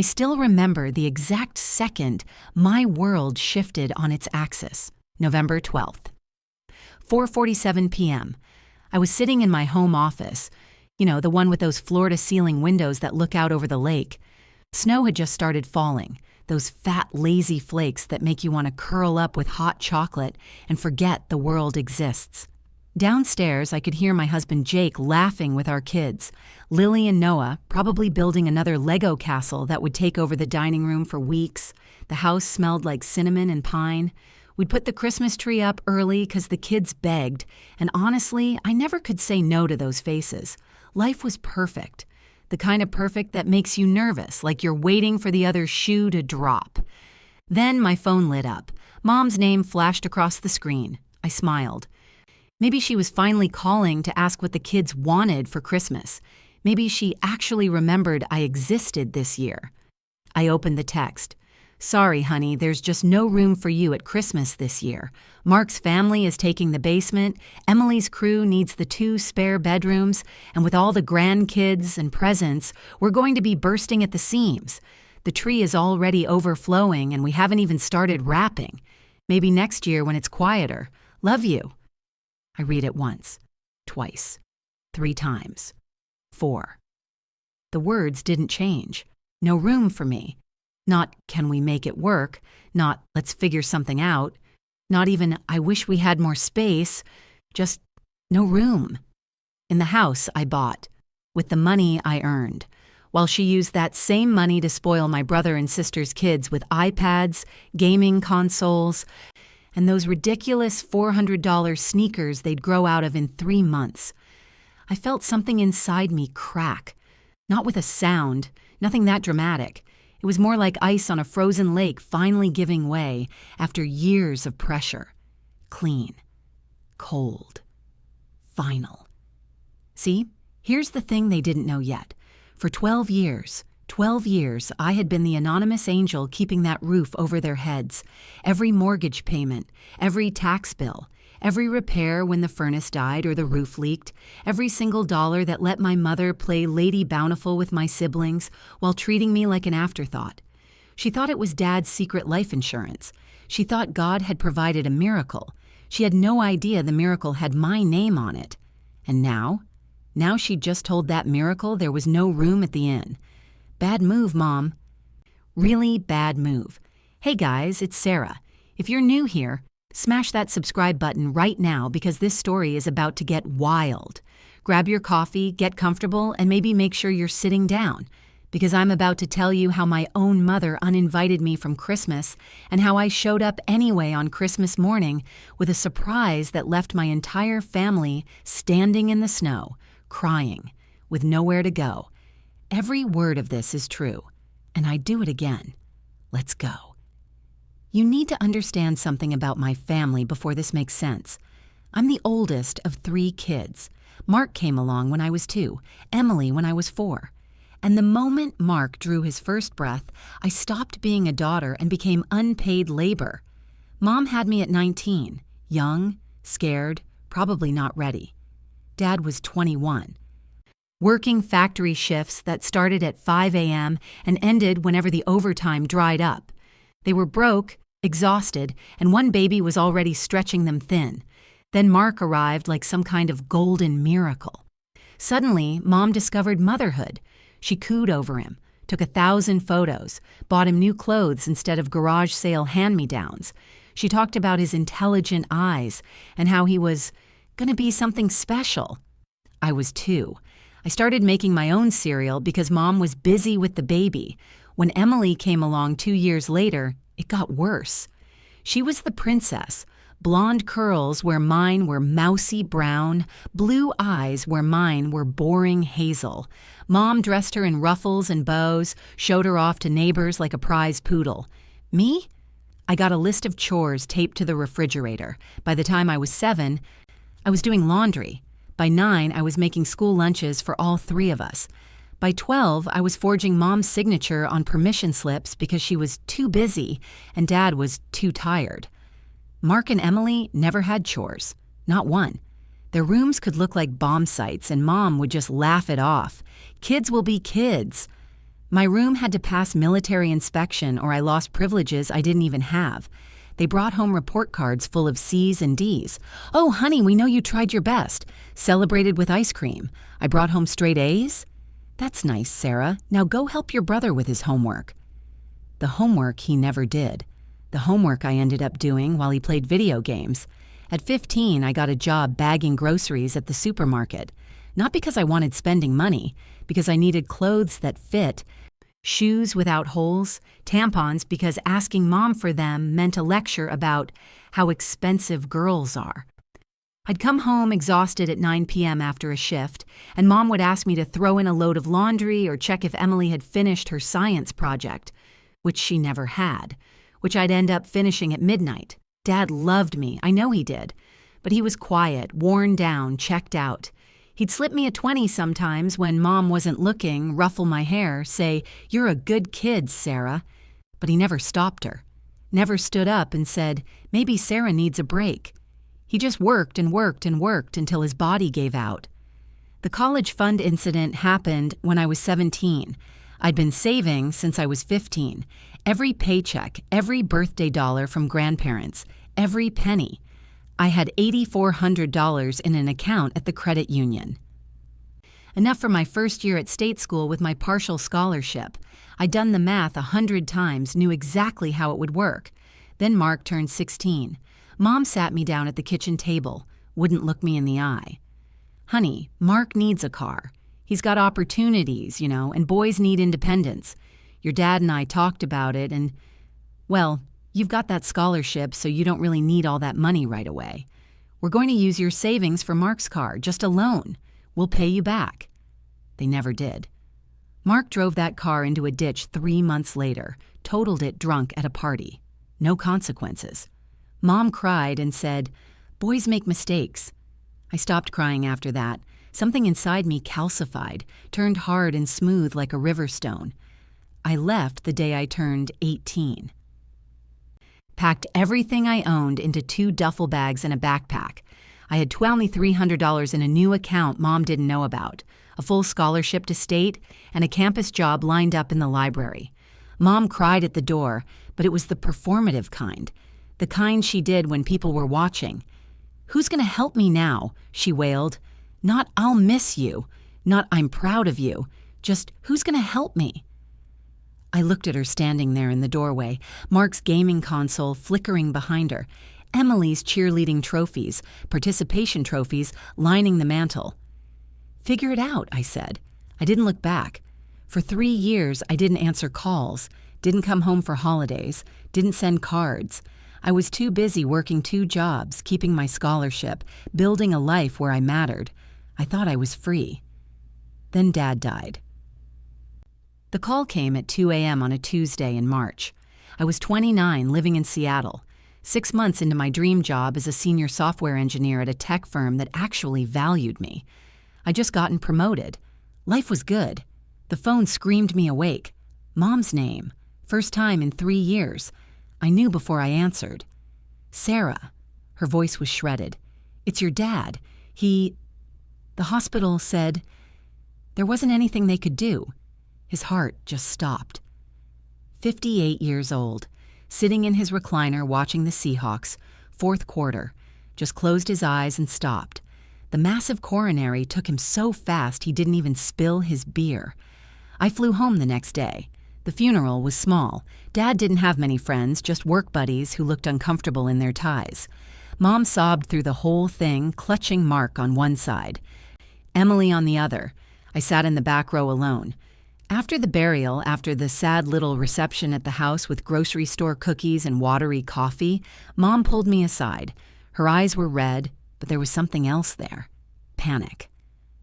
I still remember the exact second my world shifted on its axis, November 12th. 4:47 p.m. I was sitting in my home office, the one with those floor-to-ceiling windows that look out over the lake. Snow had just started falling, those fat, lazy flakes that make you want to curl up with hot chocolate and forget the world exists. Downstairs, I could hear my husband Jake laughing with our kids, Lily and Noah probably building another Lego castle that would take over the dining room for weeks. The house smelled like cinnamon and pine. We'd put the Christmas tree up early because the kids begged, and honestly, I never could say no to those faces. Life was perfect. The kind of perfect that makes you nervous, like you're waiting for the other shoe to drop. Then my phone lit up. Mom's name flashed across the screen. I smiled. Maybe she was finally calling to ask what the kids wanted for Christmas. Maybe she actually remembered I existed this year. I opened the text. "Sorry, honey, there's just no room for you at Christmas this year. Mark's family is taking the basement, Emily's crew needs the 2 spare bedrooms, and with all the grandkids and presents, we're going to be bursting at the seams. The tree is already overflowing and we haven't even started wrapping. Maybe next year when it's quieter. Love you." I read it once, twice, 3 times, 4. The words didn't change. No room for me. Not, "Can we make it work?" Not, "Let's figure something out." Not even, "I wish we had more space." Just no room. In the house I bought, with the money I earned, while she used that same money to spoil my brother and sister's kids with iPads, gaming consoles, and those ridiculous $400 sneakers they'd grow out of in 3 months. I felt something inside me crack. Not with a sound, nothing that dramatic. It was more like ice on a frozen lake finally giving way after years of pressure. Clean. Cold. Final. See, here's the thing they didn't know yet. For 12 years, I had been the anonymous angel keeping that roof over their heads. Every mortgage payment, every tax bill, every repair when the furnace died or the roof leaked, every single dollar that let my mother play Lady Bountiful with my siblings while treating me like an afterthought. She thought it was Dad's secret life insurance. She thought God had provided a miracle. She had no idea the miracle had my name on it. And now she'd just told that miracle there was no room at the inn. Bad move, Mom. Really bad move. Hey guys, it's Sarah. If you're new here, smash that subscribe button right now because this story is about to get wild. Grab your coffee, get comfortable, and maybe make sure you're sitting down, because I'm about to tell you how my own mother uninvited me from Christmas and how I showed up anyway on Christmas morning with a surprise that left my entire family standing in the snow, crying, with nowhere to go. Every word of this is true, and I do it again. Let's go. You need to understand something about my family before this makes sense. I'm the oldest of 3 kids. Mark came along when I was 2, Emily when I was 4. And the moment Mark drew his first breath, I stopped being a daughter and became unpaid labor. Mom had me at 19, young, scared, probably not ready. Dad was 21. Working factory shifts that started at 5 a.m. and ended whenever the overtime dried up. They were broke, exhausted, and one baby was already stretching them thin. Then Mark arrived like some kind of golden miracle. Suddenly, Mom discovered motherhood. She cooed over him, took 1,000 photos, bought him new clothes instead of garage sale hand-me-downs. She talked about his intelligent eyes and how he was gonna be something special. I was 2. I started making my own cereal because Mom was busy with the baby. When Emily came along 2 years later, it got worse. She was the princess, blonde curls where mine were mousy brown, blue eyes where mine were boring hazel. Mom dressed her in ruffles and bows, showed her off to neighbors like a prize poodle. Me? I got a list of chores taped to the refrigerator. By the time I was 7, I was doing laundry. By 9, I was making school lunches for all 3 of us. By 12, I was forging Mom's signature on permission slips because she was too busy and Dad was too tired. Mark and Emily never had chores, not one. Their rooms could look like bomb sites and Mom would just laugh it off. Kids will be kids. My room had to pass military inspection or I lost privileges I didn't even have. They brought home report cards full of C's and D's. "Oh, honey, we know you tried your best. Celebrated with ice cream. I brought home straight A's?" "That's nice, Sarah. Now go help your brother with his homework." The homework he never did. The homework I ended up doing while he played video games. At 15, I got a job bagging groceries at the supermarket. Not because I wanted spending money, because I needed clothes that fit, shoes without holes, tampons because asking Mom for them meant a lecture about how expensive girls are. I'd come home exhausted at 9 p.m. after a shift, and Mom would ask me to throw in a load of laundry or check if Emily had finished her science project, which she never had, which I'd end up finishing at midnight. Dad loved me, I know he did, but he was quiet, worn down, checked out. He'd slip me a 20 sometimes when Mom wasn't looking, ruffle my hair, say, "You're a good kid, Sarah." But he never stopped her. Never stood up and said, "Maybe Sarah needs a break." He just worked and worked and worked until his body gave out. The college fund incident happened when I was 17. I'd been saving since I was 15. Every paycheck, every birthday dollar from grandparents, every penny. I had $8,400 in an account at the credit union. Enough for my first year at state school with my partial scholarship. I'd done the math 100 times, knew exactly how it would work. Then Mark turned 16. Mom sat me down at the kitchen table, wouldn't look me in the eye. "Honey, Mark needs a car. He's got opportunities, and boys need independence. Your dad and I talked about it and, well, you've got that scholarship, so you don't really need all that money right away. We're going to use your savings for Mark's car, just a loan. We'll pay you back." They never did. Mark drove that car into a ditch 3 months later, totaled it drunk at a party. No consequences. Mom cried and said, "Boys make mistakes." I stopped crying after that. Something inside me calcified, turned hard and smooth like a river stone. I left the day I turned 18. Packed everything I owned into 2 duffel bags and a backpack. I had $2,300 in a new account Mom didn't know about, a full scholarship to state, and a campus job lined up in the library. Mom cried at the door, but it was the performative kind, the kind she did when people were watching. "Who's going to help me now?" she wailed. Not "I'll miss you," not "I'm proud of you," just "who's going to help me?" I looked at her standing there in the doorway, Mark's gaming console flickering behind her, Emily's cheerleading trophies, participation trophies, lining the mantel. "Figure it out," I said. I didn't look back. For 3 years, I didn't answer calls, didn't come home for holidays, didn't send cards. I was too busy working 2 jobs, keeping my scholarship, building a life where I mattered. I thought I was free. Then Dad died. The call came at 2 a.m. on a Tuesday in March. I was 29, living in Seattle, 6 months into my dream job as a senior software engineer at a tech firm that actually valued me. I'd just gotten promoted. Life was good. The phone screamed me awake. Mom's name. First time in 3 years. I knew before I answered. "Sarah." Her voice was shredded. "It's your dad. The hospital said there wasn't anything they could do." His heart just stopped. 58 years old, sitting in his recliner watching the Seahawks, 4th quarter, just closed his eyes and stopped. The massive coronary took him so fast he didn't even spill his beer. I flew home the next day. The funeral was small. Dad didn't have many friends, just work buddies who looked uncomfortable in their ties. Mom sobbed through the whole thing, clutching Mark on one side, Emily on the other. I sat in the back row alone. After the burial, after the sad little reception at the house with grocery store cookies and watery coffee, Mom pulled me aside. Her eyes were red, but there was something else there. Panic.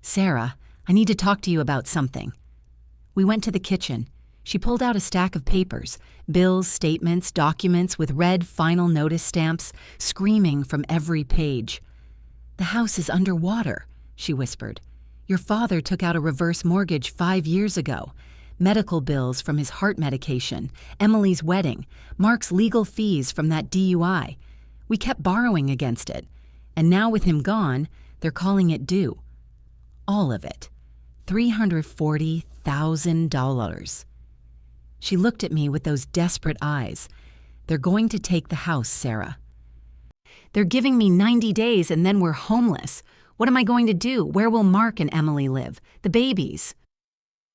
"Sarah, I need to talk to you about something." We went to the kitchen. She pulled out a stack of papers, bills, statements, documents with red final notice stamps, screaming from every page. "The house is underwater," she whispered. "Your father took out a reverse mortgage 5 years ago. Medical bills from his heart medication, Emily's wedding, Mark's legal fees from that DUI. We kept borrowing against it. And now with him gone, they're calling it due. All of it. $340,000. She looked at me with those desperate eyes. "They're going to take the house, Sarah. They're giving me 90 days and then we're homeless. What am I going to do? Where will Mark and Emily live? The babies?"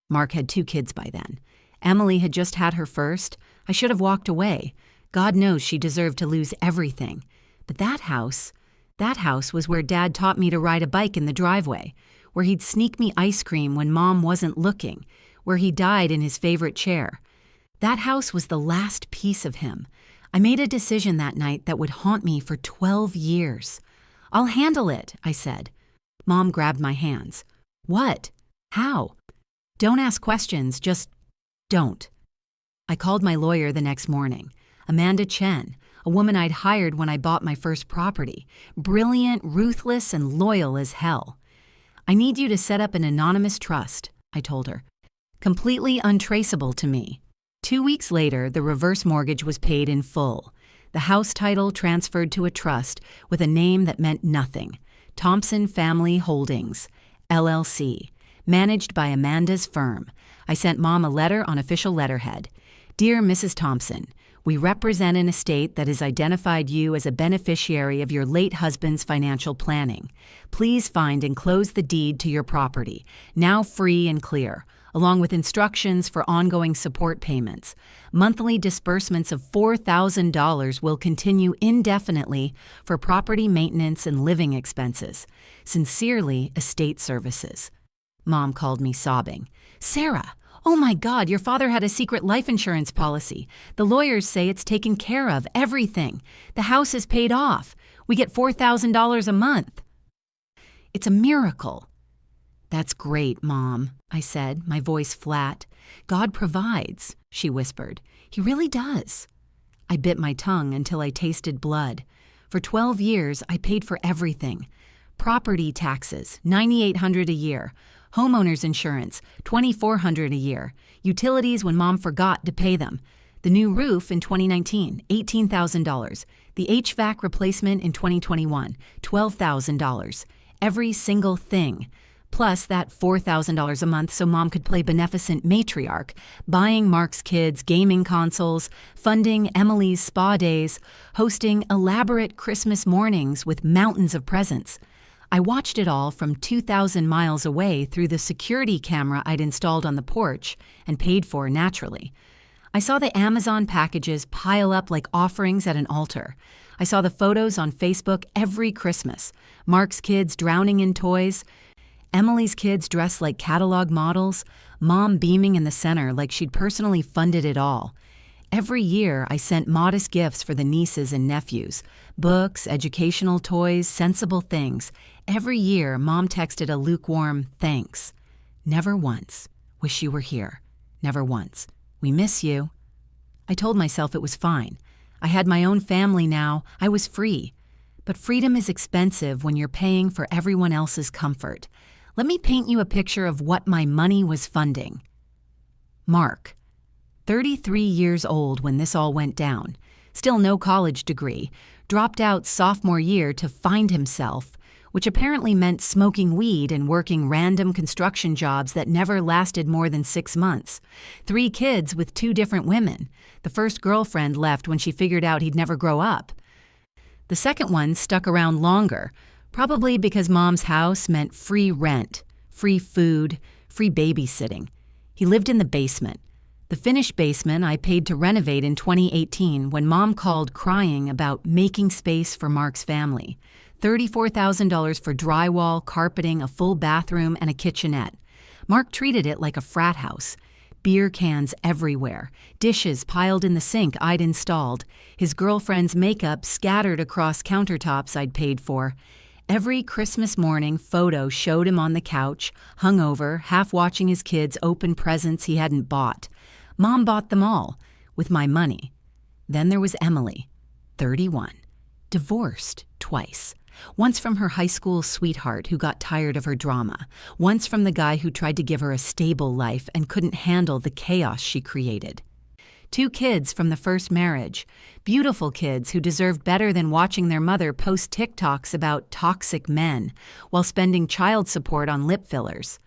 Mark had 2 kids by then. Emily had just had her first. I should have walked away. God knows she deserved to lose everything. But that house was where Dad taught me to ride a bike in the driveway, where he'd sneak me ice cream when Mom wasn't looking, where he died in his favorite chair. That house was the last piece of him. I made a decision that night that would haunt me for 12 years. "I'll handle it," I said. Mom grabbed my hands. "What? How?" "Don't ask questions, just don't." I called my lawyer the next morning, Amanda Chen, a woman I'd hired when I bought my first property, brilliant, ruthless, and loyal as hell. "I need you to set up an anonymous trust," I told her, "completely untraceable to me." 2 weeks later, the reverse mortgage was paid in full. The house title transferred to a trust with a name that meant nothing, Thompson Family Holdings, LLC, managed by Amanda's firm. I sent Mom a letter on official letterhead. "Dear Mrs. Thompson, we represent an estate that has identified you as a beneficiary of your late husband's financial planning. Please find and close the deed to your property, now free and clear, along with instructions for ongoing support payments. Monthly disbursements of $4,000 will continue indefinitely for property maintenance and living expenses. Sincerely, Estate Services." Mom called me sobbing. "Sarah, oh my God, your father had a secret life insurance policy. The lawyers say it's taken care of, everything. The house is paid off. We get $4,000 a month. It's a miracle." "That's great, Mom," I said, my voice flat. "God provides," she whispered. "He really does." I bit my tongue until I tasted blood. For 12 years, I paid for everything. Property taxes, $9,800 a year. Homeowner's insurance, $2,400 a year. Utilities when Mom forgot to pay them. The new roof in 2019, $18,000. The HVAC replacement in 2021, $12,000. Every single thing. Plus that $4,000 a month so Mom could play beneficent matriarch, buying Mark's kids gaming consoles, funding Emily's spa days, hosting elaborate Christmas mornings with mountains of presents. I watched it all from 2,000 miles away through the security camera I'd installed on the porch and paid for naturally. I saw the Amazon packages pile up like offerings at an altar. I saw the photos on Facebook every Christmas. Mark's kids drowning in toys, Emily's kids dressed like catalog models, Mom beaming in the center like she'd personally funded it all. Every year, I sent modest gifts for the nieces and nephews. Books, educational toys, sensible things. Every year, Mom texted a lukewarm, "Thanks." Never once, "Wish you were here." Never once, "We miss you." I told myself it was fine. I had my own family now. I was free. But freedom is expensive when you're paying for everyone else's comfort. Let me paint you a picture of what my money was funding. Mark, 33 years old when this all went down, still no college degree, dropped out sophomore year to find himself, which apparently meant smoking weed and working random construction jobs that never lasted more than 6 months. 3 kids with 2 different women. The first girlfriend left when she figured out he'd never grow up. The second one stuck around longer, probably because Mom's house meant free rent, free food, free babysitting. He lived in the basement. The finished basement I paid to renovate in 2018 when Mom called crying about making space for Mark's family. $34,000 for drywall, carpeting, a full bathroom, and a kitchenette. Mark treated it like a frat house. Beer cans everywhere, dishes piled in the sink I'd installed, his girlfriend's makeup scattered across countertops I'd paid for. Every Christmas morning, photo showed him on the couch, hungover, half watching his kids open presents he hadn't bought. Mom bought them all, with my money. Then there was Emily, 31, divorced twice. Once from her high school sweetheart who got tired of her drama. Once from the guy who tried to give her a stable life and couldn't handle the chaos she created. 2 kids from the first marriage. Beautiful kids who deserved better than watching their mother post TikToks about toxic men while spending child support on lip fillers.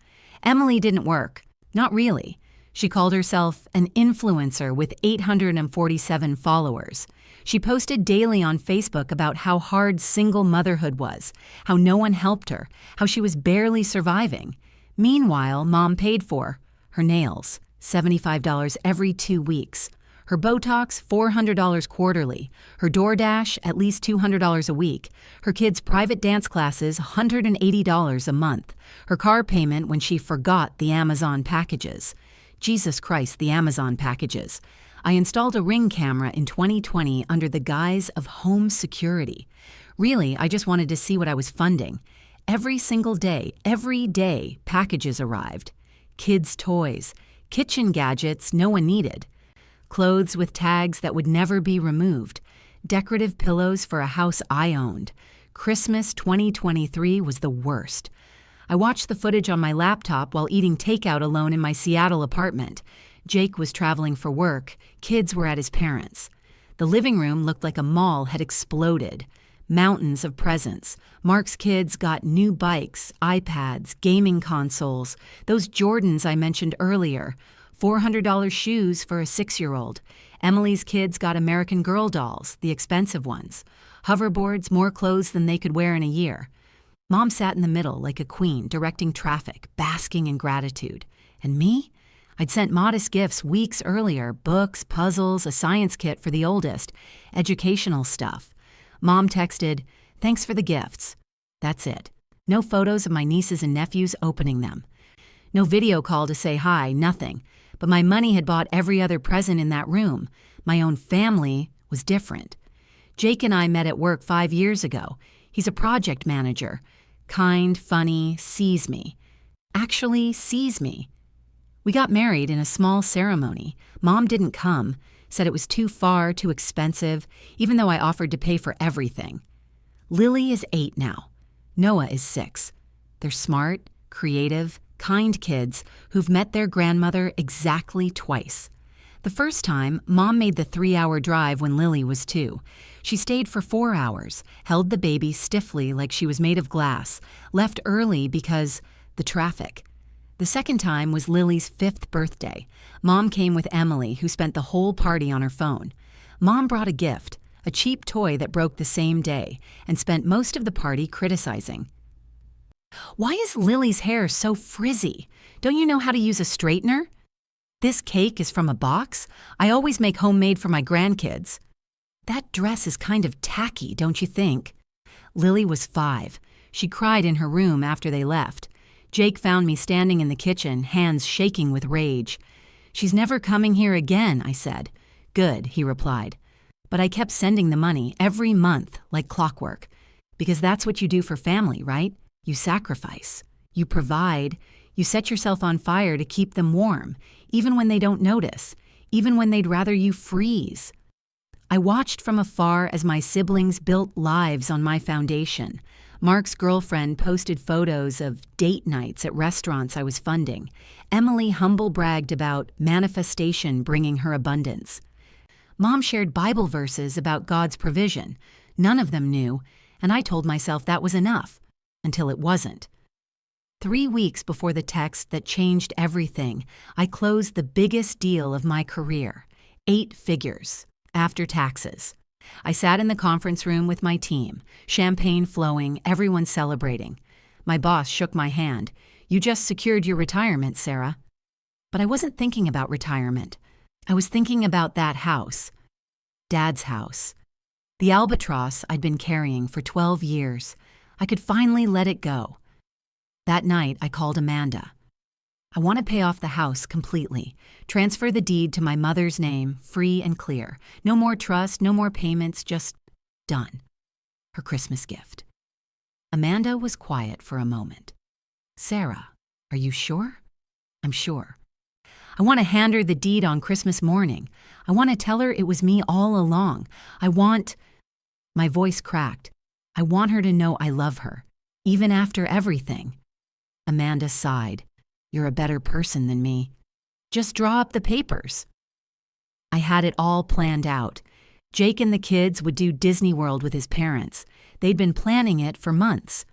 Emily didn't work. Not really. She called herself an influencer with 847 followers. She posted daily on Facebook about how hard single motherhood was, how no one helped her, how she was barely surviving. Meanwhile, Mom paid for her nails, $75 every 2 weeks, her Botox, $400 quarterly, her DoorDash, at least $200 a week, her kids' private dance classes, $180 a month, her car payment when she forgot the Amazon packages. Jesus Christ, the Amazon packages. I installed a Ring camera in 2020 under the guise of home security. Really, I just wanted to see what I was funding. Every single day, every day, packages arrived. Kids' toys, kitchen gadgets no one needed, clothes with tags that would never be removed, decorative pillows for a house I owned. Christmas 2023 was the worst. I watched the footage on my laptop while eating takeout alone in my Seattle apartment. Jake was traveling for work. Kids were at his parents'. The living room looked like a mall had exploded. Mountains of presents. Mark's kids got new bikes, iPads, gaming consoles, those Jordans I mentioned earlier, $400 shoes for a 6-year-old. Emily's kids got American Girl dolls, the expensive ones. Hoverboards, more clothes than they could wear in a year. Mom sat in the middle like a queen, directing traffic, basking in gratitude. And me? I'd sent modest gifts weeks earlier, books, puzzles, a science kit for the oldest, educational stuff. Mom texted, "Thanks for the gifts." That's it. No photos of my nieces and nephews opening them. No video call to say hi, nothing. But my money had bought every other present in that room. My own family was different. Jake and I met at work 5 years ago. He's a project manager. Kind, funny, sees me. Actually sees me. We got married in a small ceremony. Mom didn't come, said it was too far, too expensive, even though I offered to pay for everything. Lily is 8 now. Noah is 6. They're smart, creative, kind kids who've met their grandmother exactly twice. The first time, Mom made the 3-hour drive when Lily was 2. She stayed for 4 hours, held the baby stiffly like she was made of glass, left early because the traffic. The second time was Lily's 5th birthday. Mom came with Emily, who spent the whole party on her phone. Mom brought a gift, a cheap toy that broke the same day, and spent most of the party criticizing. "Why is Lily's hair so frizzy? Don't you know how to use a straightener? This cake is from a box? I always make homemade for my grandkids. That dress is kind of tacky, don't you think?" Lily was 5. She cried in her room after they left. Jake found me standing in the kitchen, hands shaking with rage. "She's never coming here again," I said. "Good," he replied. But I kept sending the money every month like clockwork. Because that's what you do for family, right? You sacrifice. You provide. You set yourself on fire to keep them warm, even when they don't notice, even when they'd rather you freeze. I watched from afar as my siblings built lives on my foundation. Mark's girlfriend posted photos of date nights at restaurants I was funding. Emily humble bragged about manifestation bringing her abundance. Mom shared Bible verses about God's provision. None of them new, and I told myself that was enough, until it wasn't. 3 weeks before the text that changed everything, I closed the biggest deal of my career, 8 figures, after taxes. I sat in the conference room with my team, champagne flowing, everyone celebrating. My boss shook my hand. "You just secured your retirement, Sarah." But I wasn't thinking about retirement. I was thinking about that house, Dad's house. The albatross I'd been carrying for 12 years. I could finally let it go. That night, I called Amanda. "I want to pay off the house completely, transfer the deed to my mother's name, free and clear. No more trust, no more payments, just done." Her Christmas gift. Amanda was quiet for a moment. "Sarah, are you sure?" "I'm sure. I want to hand her the deed on Christmas morning. I want to tell her it was me all along. I want—" My voice cracked. "I want her to know I love her, even after everything." Amanda sighed. "You're a better person than me. Just draw up the papers." I had it all planned out. Jake and the kids would do Disney World with his parents. They'd been planning it for months.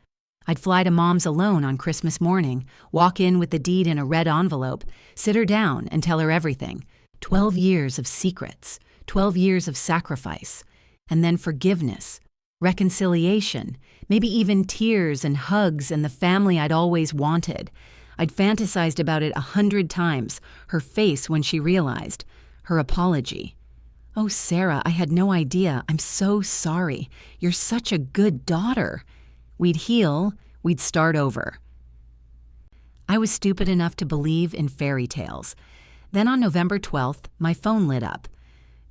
I'd fly to Mom's alone on Christmas morning, walk in with the deed in a red envelope, sit her down and tell her everything. 12 years of secrets, 12 years of sacrifice, and then forgiveness, reconciliation, maybe even tears and hugs and the family I'd always wanted. I'd fantasized about it 100 times, her face when she realized, her apology. "Oh, Sarah, I had no idea. I'm so sorry. You're such a good daughter." We'd heal, we'd start over. I was stupid enough to believe in fairy tales. Then on November 12th, my phone lit up.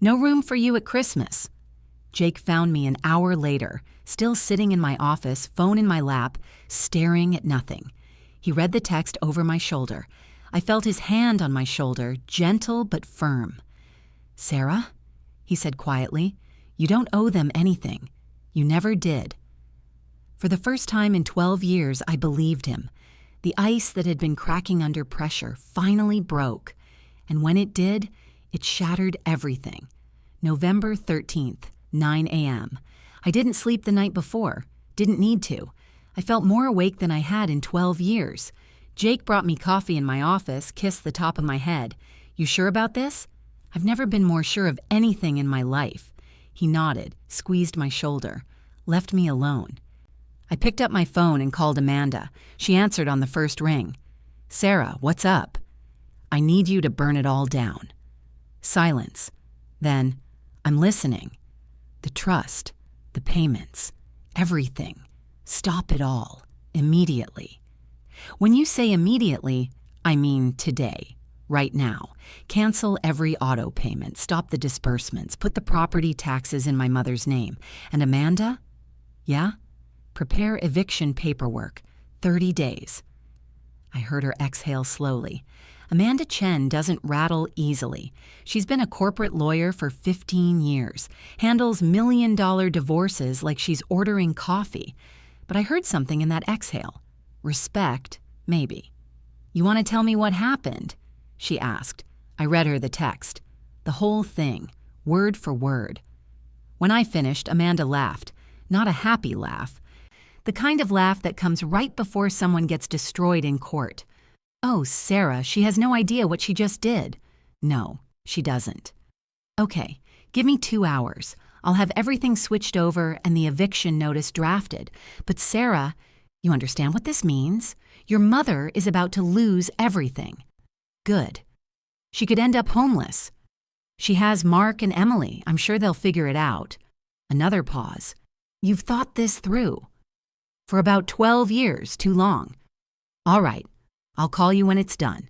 "No room for you at Christmas." Jake found me an hour later, still sitting in my office, phone in my lap, staring at nothing. He read the text over my shoulder. I felt his hand on my shoulder, gentle but firm. "Sarah," he said quietly, "you don't owe them anything. You never did." For the first time in 12 years, I believed him. The ice that had been cracking under pressure finally broke. And when it did, it shattered everything. November 13th, 9 a.m. I didn't sleep the night before. Didn't need to. I felt more awake than I had in 12 years. Jake brought me coffee in my office, kissed the top of my head. "You sure about this?" "I've never been more sure of anything in my life." He nodded, squeezed my shoulder, left me alone. I picked up my phone and called Amanda. She answered on the first ring. "Sarah, what's up?" "I need you to burn it all down." Silence. Then, "I'm listening." "The trust, the payments, everything. Stop it all, immediately." When you say immediately, I mean today, right now. Cancel every auto payment, stop the disbursements, put the property taxes in my mother's name. And Amanda? Yeah? Prepare eviction paperwork, 30 days. I heard her exhale slowly. Amanda Chen doesn't rattle easily. She's been a corporate lawyer for 15 years, handles million-dollar divorces like she's ordering coffee. But I heard something in that exhale. Respect, maybe. "You want to tell me what happened?" she asked. I read her the text. The whole thing, word for word. When I finished, Amanda laughed. Not a happy laugh. The kind of laugh that comes right before someone gets destroyed in court. "Oh, Sarah, she has no idea what she just did." "No, she doesn't." "Okay, give me 2 hours. I'll have everything switched over and the eviction notice drafted. But Sarah, you understand what this means? Your mother is about to lose everything." "Good. She could end up homeless." "She has Mark and Emily. I'm sure they'll figure it out." Another pause. "You've thought this through." "For about 12 years, too long." "All right. I'll call you when it's done."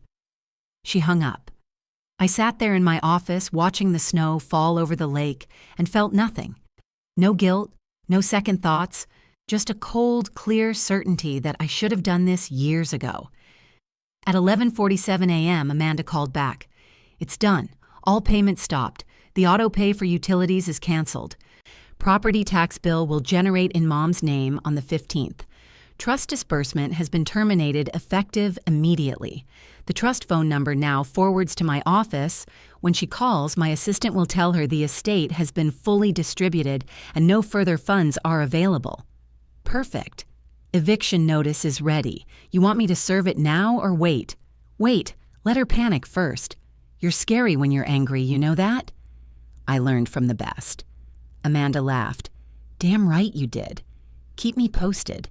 She hung up. I sat there in my office watching the snow fall over the lake and felt nothing. No guilt, no second thoughts, just a cold, clear certainty that I should have done this years ago. At 11:47 a.m., Amanda called back. "It's done. All payments stopped. The auto pay for utilities is canceled. Property tax bill will generate in Mom's name on the 15th. Trust disbursement has been terminated effective immediately. The trust phone number now forwards to my office. When she calls, my assistant will tell her the estate has been fully distributed and no further funds are available." Perfect. "Eviction notice is ready. You want me to serve it now or wait?" "Wait. Let her panic first. You're scary when you're angry, you know that?" I learned from the best. Amanda laughed. "Damn right you did. Keep me posted."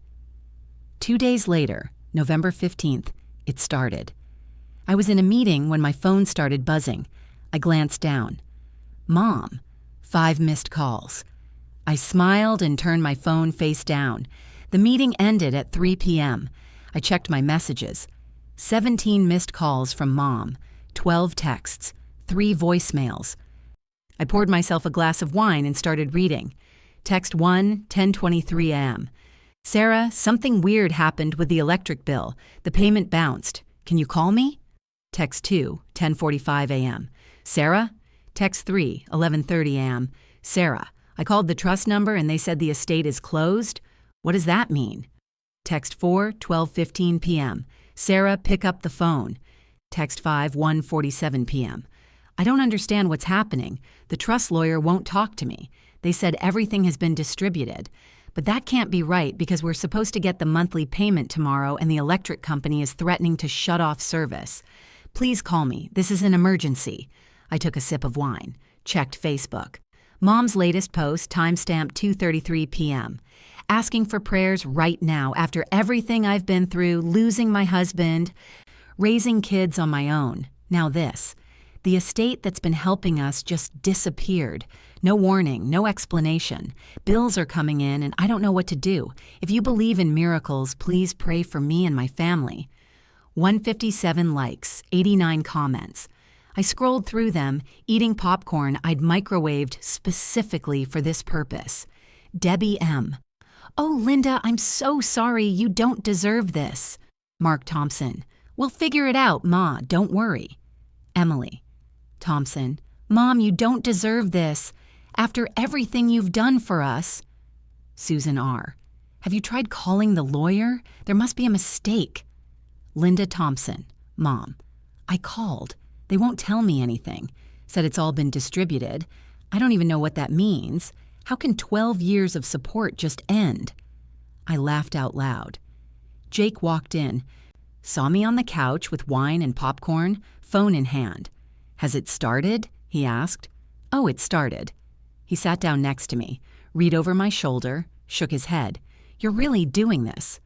2 days later, November 15th, it started. I was in a meeting when my phone started buzzing. I glanced down. Mom. 5 missed calls. I smiled and turned my phone face down. The meeting ended at 3 p.m. I checked my messages. 17 missed calls from Mom, 12 texts, 3 voicemails. I poured myself a glass of wine and started reading. Text 1, 10:23 a.m. "Sarah, something weird happened with the electric bill. The payment bounced. Can you call me?" Text 2, 10:45 a.m. "Sarah?" Text 3, 11:30 a.m. "Sarah, I called the trust number and they said the estate is closed. What does that mean?" Text 4, 12:15 p.m. "Sarah, pick up the phone." Text 5, 1:47 p.m. "I don't understand what's happening. The trust lawyer won't talk to me. They said everything has been distributed. But that can't be right because we're supposed to get the monthly payment tomorrow and the electric company is threatening to shut off service. Please call me. This is an emergency. I took a sip of wine, checked Facebook. Mom's latest post, timestamp 2:33 p.m. Asking for prayers right now after everything I've been through, losing my husband, raising kids on my own. Now this. The estate that's been helping us just disappeared. No warning, no explanation. Bills are coming in and I don't know what to do. If you believe in miracles, please pray for me and my family. 157 likes, 89 comments. I scrolled through them, eating popcorn I'd microwaved specifically for this purpose. Debbie M. Oh, Linda, I'm so sorry. You don't deserve this. Mark Thompson. We'll figure it out, Ma. Don't worry. Emily Thompson. Mom, you don't deserve this. After everything you've done for us. Susan R. Have you tried calling the lawyer? There must be a mistake. Linda Thompson. Mom. I called. They won't tell me anything. Said it's all been distributed. I don't even know what that means. How can 12 years of support just end? I laughed out loud. Jake walked in, saw me on the couch with wine and popcorn, phone in hand. Has it started? He asked. Oh, it started. He sat down next to me, read over my shoulder, shook his head. You're really doing this.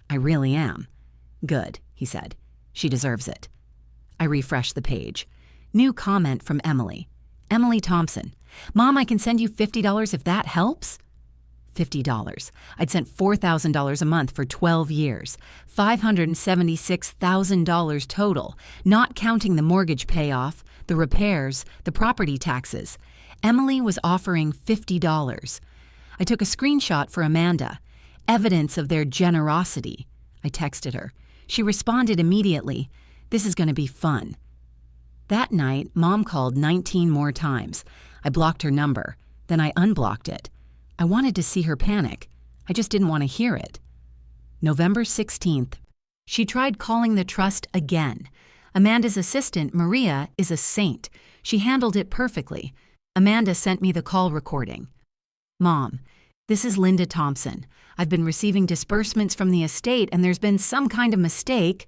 I really am. Good, he said. She deserves it. I refreshed the page. New comment from Emily. Emily Thompson. Mom, I can send you $50 if that helps? $50. I'd sent $4,000 a month for 12 years. $576,000 total, not counting the mortgage payoff, the repairs, the property taxes. Emily was offering $50. I took a screenshot for Amanda. Evidence of their generosity. I texted her. She responded immediately. This is going to be fun. That night, Mom called 19 more times. I blocked her number. Then I unblocked it. I wanted to see her panic. I just didn't want to hear it. November 16th. She tried calling the trust again. Amanda's assistant, Maria, is a saint. She handled it perfectly. Amanda sent me the call recording. Mom, this is Linda Thompson. I've been receiving disbursements from the estate and there's been some kind of mistake.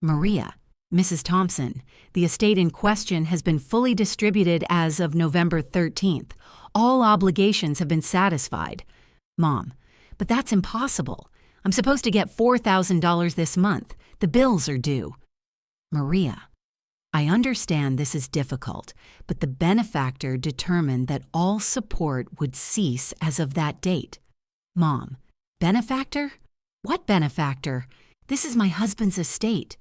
Maria, Mrs. Thompson, the estate in question has been fully distributed as of November 13th. All obligations have been satisfied. Mom, but that's impossible. I'm supposed to get $4,000 this month. The bills are due. Maria, I understand this is difficult, but the benefactor determined that all support would cease as of that date. Mom, benefactor? What benefactor? This is my husband's estate.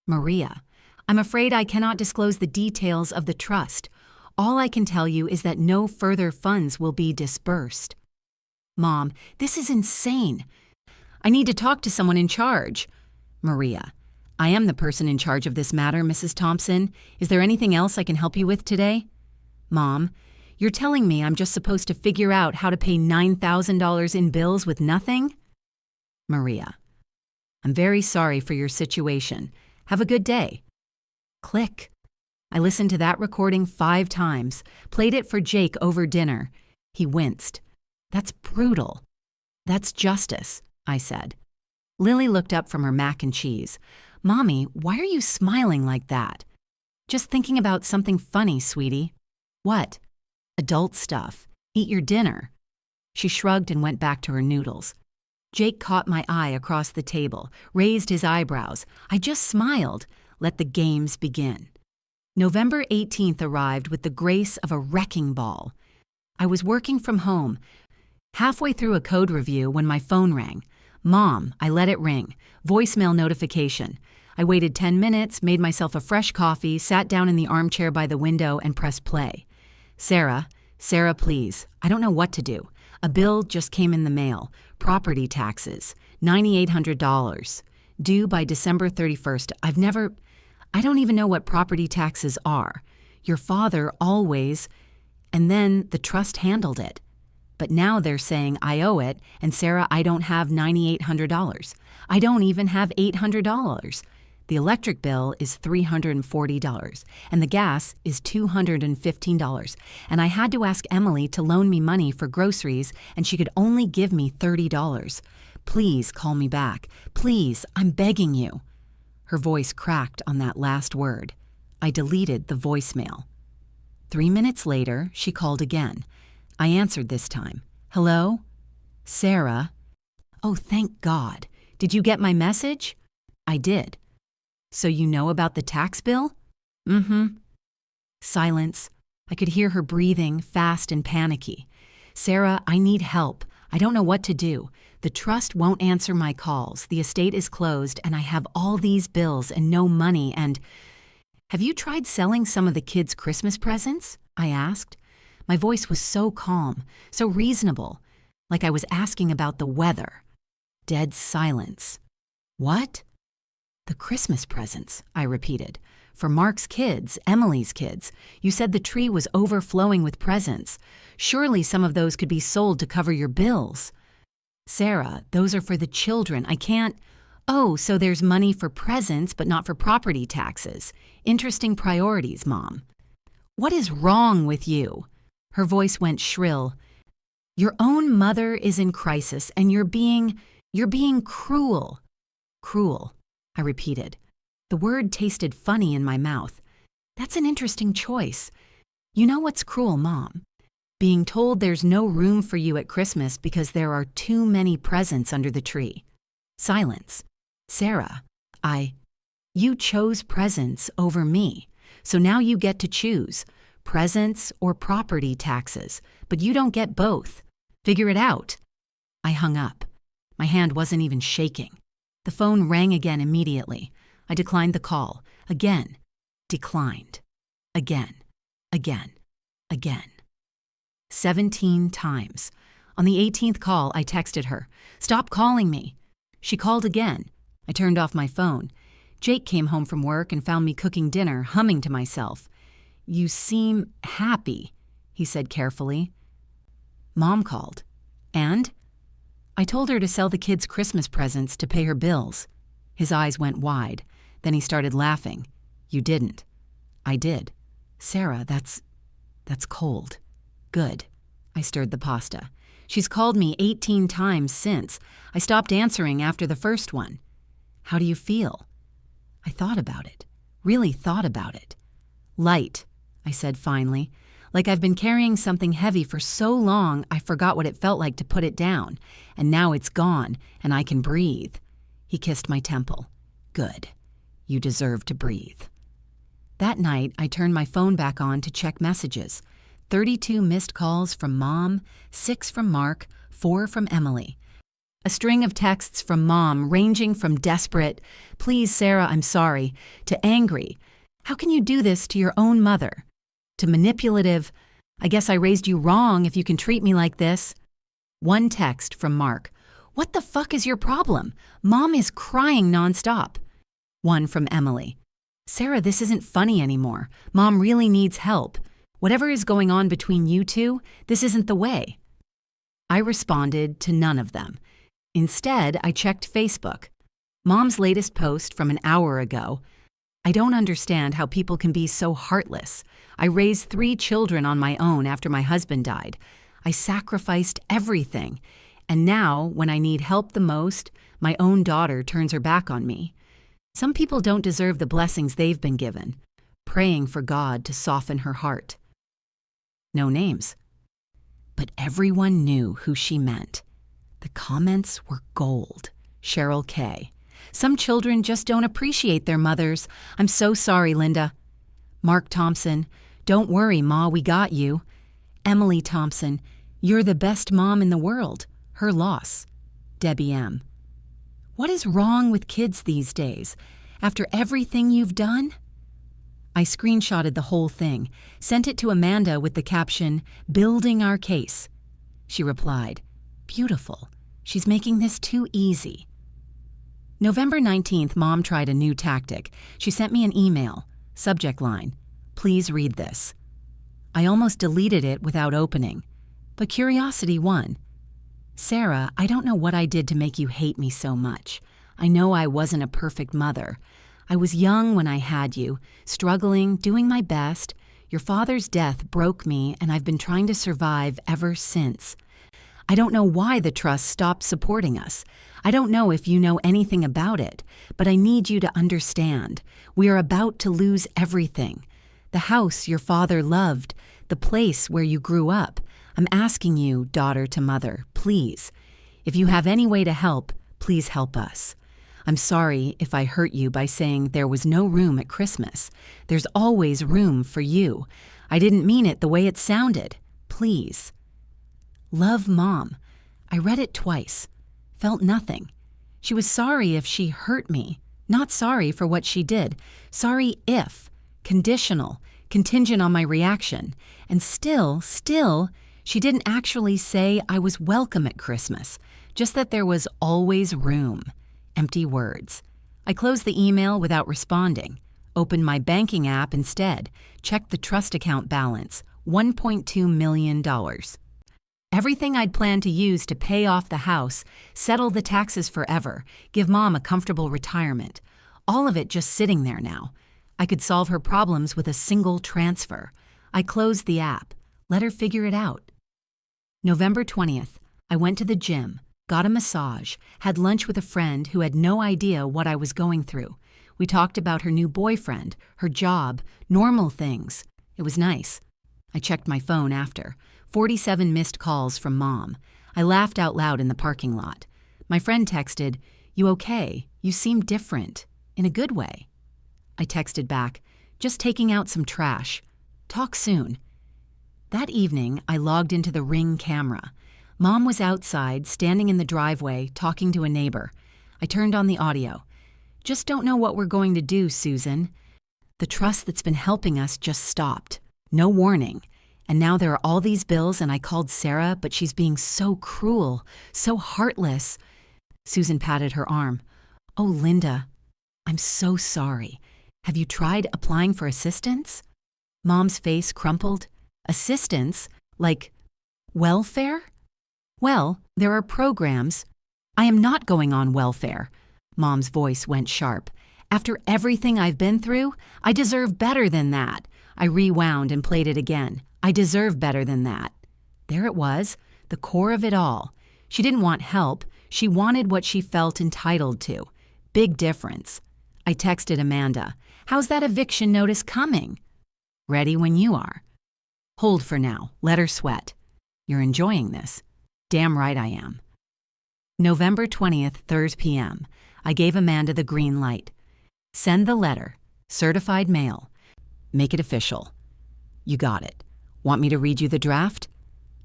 Maria, I'm afraid I cannot disclose the details of the trust. All I can tell you is that no further funds will be disbursed. Mom, this is insane. I need to talk to someone in charge. Maria, I am the person in charge of this matter, Mrs. Thompson. Is there anything else I can help you with today? Mom, you're telling me I'm just supposed to figure out how to pay $9,000 in bills with nothing? Maria, I'm very sorry for your situation. Have a good day. Click. I listened to that recording 5 times, played it for Jake over dinner. He winced. That's brutal. That's justice, I said. Lily looked up from her mac and cheese. Mommy, why are you smiling like that? Just thinking about something funny, sweetie. What? Adult stuff. Eat your dinner. She shrugged and went back to her noodles. Jake caught my eye across the table, raised his eyebrows. I just smiled. Let the games begin. November 18th arrived with the grace of a wrecking ball. I was working from home, halfway through a code review when my phone rang. Mom, I let it ring. Voicemail notification. I waited 10 minutes, made myself a fresh coffee, sat down in the armchair by the window, and pressed play. Sarah, please. I don't know what to do. A bill just came in the mail. Property taxes. $9,800. Due by December 31st. I don't even know what property taxes are. Your father always, and then the trust handled it. But now they're saying I owe it, and Sarah, I don't have $9,800. I don't even have $800. The electric bill is $340, and the gas is $215, and I had to ask Emily to loan me money for groceries, and she could only give me $30. Please call me back. Please, I'm begging you. Her voice cracked on that last word. I deleted the voicemail. 3 minutes later, she called again. I answered this time. Hello? Sarah? Oh, thank God. Did you get my message? I did. So you know about the tax bill? Mm-hmm. Silence. I could hear her breathing, fast and panicky. Sarah, I need help. I don't know what to do. The trust won't answer my calls. The estate is closed, and I have all these bills and no money and... Have you tried selling some of the kids' Christmas presents? I asked. My voice was so calm, so reasonable, like I was asking about the weather. Dead silence. What? The Christmas presents, I repeated. For Mark's kids, Emily's kids. You said the tree was overflowing with presents. Surely some of those could be sold to cover your bills. Sarah, those are for the children. I can't... Oh, so there's money for presents, but not for property taxes. Interesting priorities, Mom. What is wrong with you? Her voice went shrill. Your own mother is in crisis, and you're being cruel. Cruel, I repeated. The word tasted funny in my mouth. That's an interesting choice. You know what's cruel, Mom? Being told there's no room for you at Christmas because there are too many presents under the tree. Silence. Sarah, you chose presents over me, so now you get to choose, presents or property taxes, but you don't get both. Figure it out. I hung up. My hand wasn't even shaking. The phone rang again immediately. I declined the call. Again. Declined. Again. 17 times. On the 18th call, I texted her, "Stop calling me." She called again. I turned off my phone. Jake came home from work and found me cooking dinner, humming to myself. "You seem happy," he said carefully. Mom called. And? I told her to sell the kids' Christmas presents to pay her bills. His eyes went wide. Then he started laughing. "You didn't." "I did." "Sarah, that's cold." "Good." I stirred the pasta. "She's called me 18 times since. I stopped answering after the first one." "How do you feel?" I thought about it. Really thought about it. "Light," I said finally. "Like I've been carrying something heavy for so long I forgot what it felt like to put it down. And now it's gone, and I can breathe." He kissed my temple. "Good. You deserve to breathe." That night, I turned my phone back on to check messages. 32 missed calls from Mom, 6 from Mark, 4 from Emily. A string of texts from Mom ranging from desperate, "Please, Sarah, I'm sorry," to angry, "How can you do this to your own mother?" to manipulative, "I guess I raised you wrong if you can treat me like this." One text from Mark, "What the fuck is your problem? Mom is crying nonstop." One from Emily, "Sarah, this isn't funny anymore. Mom really needs help. Whatever is going on between you two, this isn't the way." I responded to none of them. Instead, I checked Facebook. Mom's latest post from an hour ago. "I don't understand how people can be so heartless. I raised 3 children on my own after my husband died. I sacrificed everything. And now, when I need help the most, my own daughter turns her back on me. Some people don't deserve the blessings they've been given." Praying for God to soften her heart. No names. But everyone knew who she meant. The comments were gold. Cheryl K. "Some children just don't appreciate their mothers. I'm so sorry, Linda." Mark Thompson. "Don't worry, Ma, we got you." Emily Thompson. "You're the best mom in the world. Her loss." Debbie M. "What is wrong with kids these days? After everything you've done?" I screenshotted the whole thing, sent it to Amanda with the caption, "Building our case." She replied, "Beautiful. She's making this too easy." November 19th, Mom tried a new tactic. She sent me an email. Subject line, "Please read this." I almost deleted it without opening, but curiosity won. "Sarah, I don't know what I did to make you hate me so much. I know I wasn't a perfect mother. I was young when I had you, struggling, doing my best. Your father's death broke me, and I've been trying to survive ever since. I don't know why the trust stopped supporting us. I don't know if you know anything about it, but I need you to understand. We are about to lose everything. The house your father loved, the place where you grew up. I'm asking you, daughter to mother, please. If you have any way to help, please help us. I'm sorry if I hurt you by saying there was no room at Christmas. There's always room for you. I didn't mean it the way it sounded. Please. Love, Mom. I read it twice. Felt nothing. She was sorry if she hurt me. Not sorry for what she did. Sorry if. Conditional. Contingent on my reaction. And still, she didn't actually say I was welcome at Christmas. Just that there was always room. Empty words. I closed the email without responding. Opened my banking app instead. Checked the trust account balance. $1.2 million. Everything I'd planned to use to pay off the house, settle the taxes forever, give Mom a comfortable retirement. All of it just sitting there now. I could solve her problems with a single transfer. I closed the app. Let her figure it out. November 20th. I went to the gym, got a massage, had lunch with a friend who had no idea what I was going through. We talked about her new boyfriend, her job, normal things. It was nice. I checked my phone after. 47 missed calls from Mom. I laughed out loud in the parking lot. My friend texted, "You okay? You seem different. In a good way." I texted back, "Just taking out some trash. Talk soon." That evening, I logged into the Ring camera. Mom was outside, standing in the driveway, talking to a neighbor. I turned on the audio. "Just don't know what we're going to do, Susan. The trust that's been helping us just stopped. No warning. And now there are all these bills, and I called Sarah, but she's being so cruel, so heartless." Susan patted her arm. "Oh, Linda, I'm so sorry. Have you tried applying for assistance?" Mom's face crumpled. "Assistance? Like welfare?" "Well, there are programs." "I am not going on welfare." Mom's voice went sharp. "After everything I've been through, I deserve better than that." I rewound and played it again. "I deserve better than that." There it was, the core of it all. She didn't want help. She wanted what she felt entitled to. Big difference. I texted Amanda, "How's that eviction notice coming?" "Ready when you are." "Hold for now. Let her sweat." "You're enjoying this." "Damn right I am." November 20th, 3 p.m. I gave Amanda the green light. "Send the letter. Certified mail. Make it official." "You got it. Want me to read you the draft?"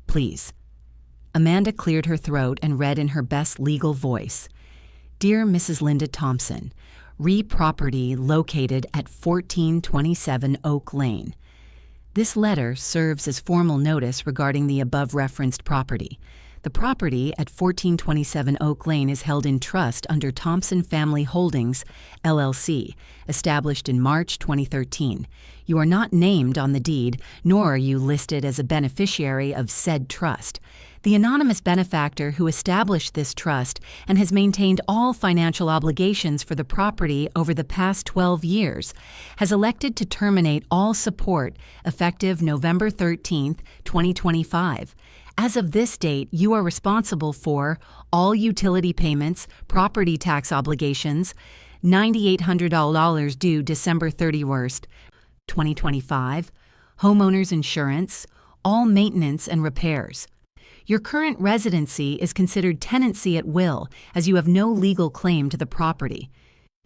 "Please." Amanda cleared her throat and read in her best legal voice. "Dear Mrs. Linda Thompson, property located at 1427 Oak Lane. This letter serves as formal notice regarding the above-referenced property. The property at 1427 Oak Lane is held in trust under Thompson Family Holdings, LLC, established in March 2013. You are not named on the deed, nor are you listed as a beneficiary of said trust. The anonymous benefactor who established this trust and has maintained all financial obligations for the property over the past 12 years has elected to terminate all support effective November 13, 2025. As of this date, you are responsible for all utility payments, property tax obligations, $9,800 due December 31st, 2025, homeowners insurance, all maintenance and repairs. Your current residency is considered tenancy at will, as you have no legal claim to the property.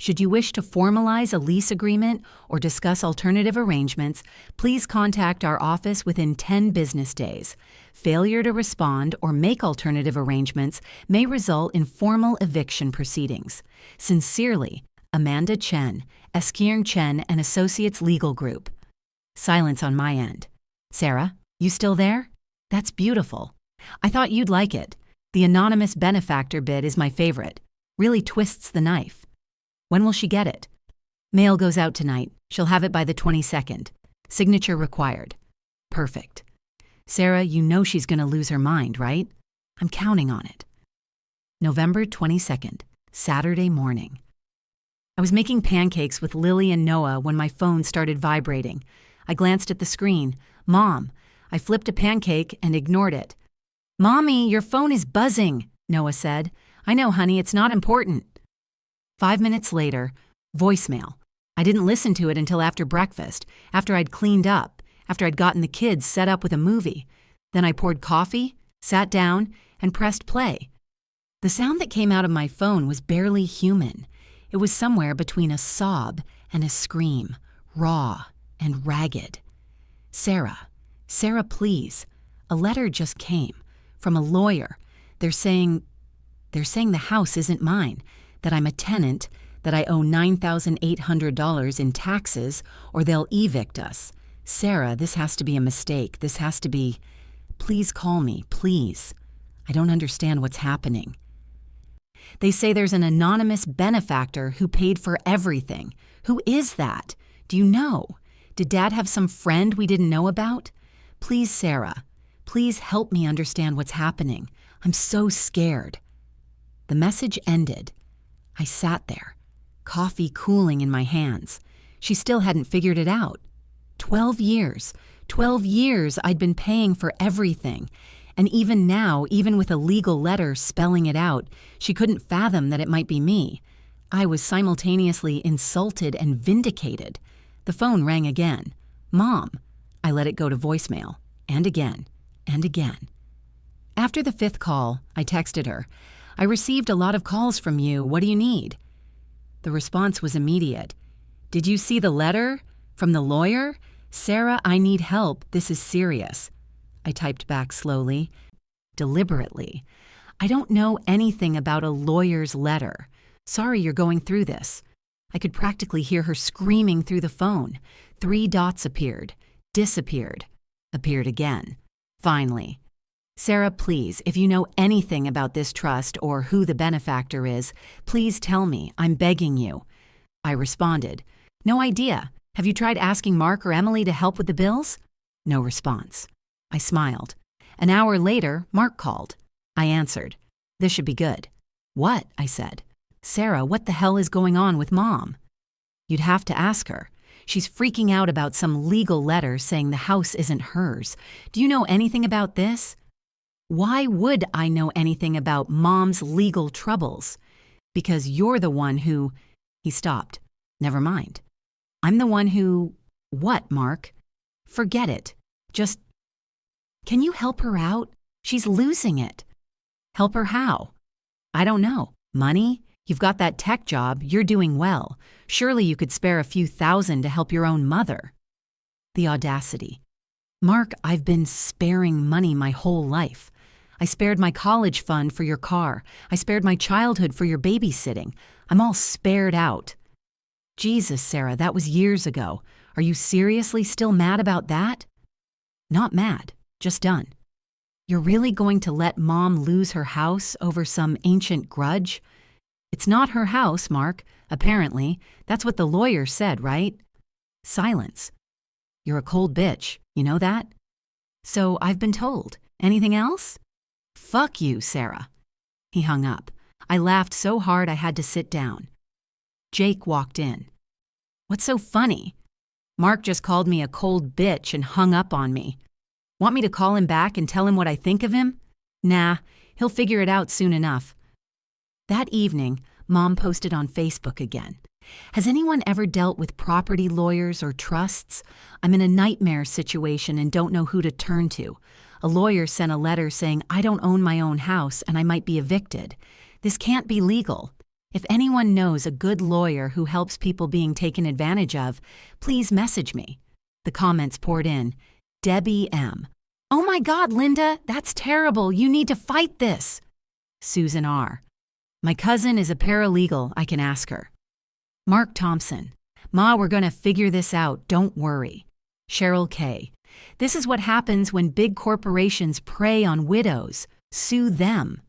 Should you wish to formalize a lease agreement or discuss alternative arrangements, please contact our office within 10 business days. Failure to respond or make alternative arrangements may result in formal eviction proceedings. Sincerely, Amanda Chen, Eskirn Chen and Associates Legal Group. Silence on my end. "Sarah, you still there? That's beautiful. I thought you'd like it. The anonymous benefactor bit is my favorite. Really twists the knife. When will she get it?" "Mail goes out tonight. She'll have it by the 22nd. Signature required." "Perfect. Sarah, you know she's going to lose her mind, right?" "I'm counting on it." November 22nd, Saturday morning. I was making pancakes with Lily and Noah when my phone started vibrating. I glanced at the screen. Mom. I flipped a pancake and ignored it. Mommy, your phone is buzzing, Noah said. I know, honey, it's not important. 5 minutes later, voicemail. I didn't listen to it until after breakfast, after I'd cleaned up, after I'd gotten the kids set up with a movie. Then I poured coffee, sat down, and pressed play. The sound that came out of my phone was barely human. It was somewhere between a sob and a scream, raw and ragged. Sarah, please. A letter just came from a lawyer. They're saying the house isn't mine, that I'm a tenant, that I owe $9,800 in taxes, or they'll evict us. Sarah, this has to be a mistake. This has to be... Please call me, please. I don't understand what's happening. They say there's an anonymous benefactor who paid for everything. Who is that? Do you know? Did Dad have some friend we didn't know about? Please, Sarah. Please help me understand what's happening. I'm so scared. The message ended. I sat there, coffee cooling in my hands. She still hadn't figured it out. 12 years. 12 years I'd been paying for everything. And even now, even with a legal letter spelling it out, she couldn't fathom that it might be me. I was simultaneously insulted and vindicated. The phone rang again. Mom. I let it go to voicemail. And again. And again. After the 5th call, I texted her. I received a lot of calls from you. What do you need? The response was immediate. Did you see the letter? From the lawyer? Sarah, I need help. This is serious. I typed back slowly, deliberately. I don't know anything about a lawyer's letter. Sorry you're going through this. I could practically hear her screaming through the phone. 3 dots appeared, disappeared, appeared again. Finally, Sarah, please, if you know anything about this trust or who the benefactor is, please tell me. I'm begging you. I responded, no idea. Have you tried asking Mark or Emily to help with the bills? No response. I smiled. An hour later, Mark called. I answered. This should be good. What? I said. Sarah, what the hell is going on with Mom? You'd have to ask her. She's freaking out about some legal letter saying the house isn't hers. Do you know anything about this? Why would I know anything about Mom's legal troubles? Because you're the one who... He stopped. Never mind. I'm the one who... What, Mark? Forget it. Just... Can you help her out? She's losing it. Help her how? I don't know. Money? You've got that tech job. You're doing well. Surely you could spare a few thousand to help your own mother. The audacity. Mark, I've been sparing money my whole life. I spared my college fund for your car. I spared my childhood for your babysitting. I'm all spared out. Jesus, Sarah, that was years ago. Are you seriously still mad about that? Not mad, just done. You're really going to let Mom lose her house over some ancient grudge? It's not her house, Mark, apparently. That's what the lawyer said, right? Silence. You're a cold bitch, you know that? So I've been told. Anything else? Fuck you, Sarah. He hung up. I laughed so hard I had to sit down. Jake walked in. What's so funny? Mark just called me a cold bitch and hung up on me. Want me to call him back and tell him what I think of him? Nah, he'll figure it out soon enough. That evening, Mom posted on Facebook again. Has anyone ever dealt with property lawyers or trusts? I'm in a nightmare situation and don't know who to turn to. A lawyer sent a letter saying I don't own my own house and I might be evicted. This can't be legal. If anyone knows a good lawyer who helps people being taken advantage of, please message me. The comments poured in. Debbie M. Oh my God, Linda, that's terrible. You need to fight this. Susan R. My cousin is a paralegal. I can ask her. Mark Thompson. Ma, we're going to figure this out. Don't worry. Cheryl K. This is what happens when big corporations prey on widows. Sue them.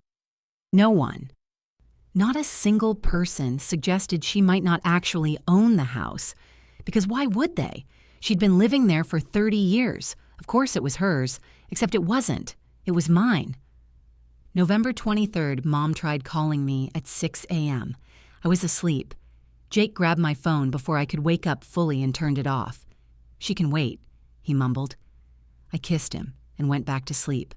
No one. Not a single person suggested she might not actually own the house. Because why would they? She'd been living there for 30 years. Of course it was hers, except it wasn't. It was mine. November 23rd, Mom tried calling me at 6 a.m. I was asleep. Jake grabbed my phone before I could wake up fully and turned it off. "She can wait," he mumbled. I kissed him and went back to sleep.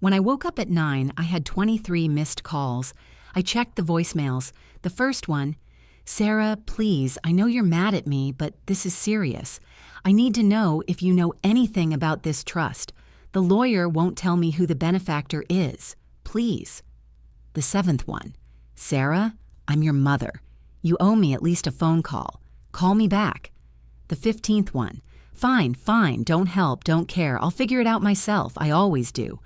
When I woke up at 9, I had 23 missed calls. I checked the voicemails. The first one, "Sarah, please, I know you're mad at me, but this is serious. I need to know if you know anything about this trust. The lawyer won't tell me who the benefactor is. Please." The 7th one, "Sarah, I'm your mother. You owe me at least a phone call. Call me back." The 15th one, Fine, don't help, don't care. I'll figure it out myself. I always do.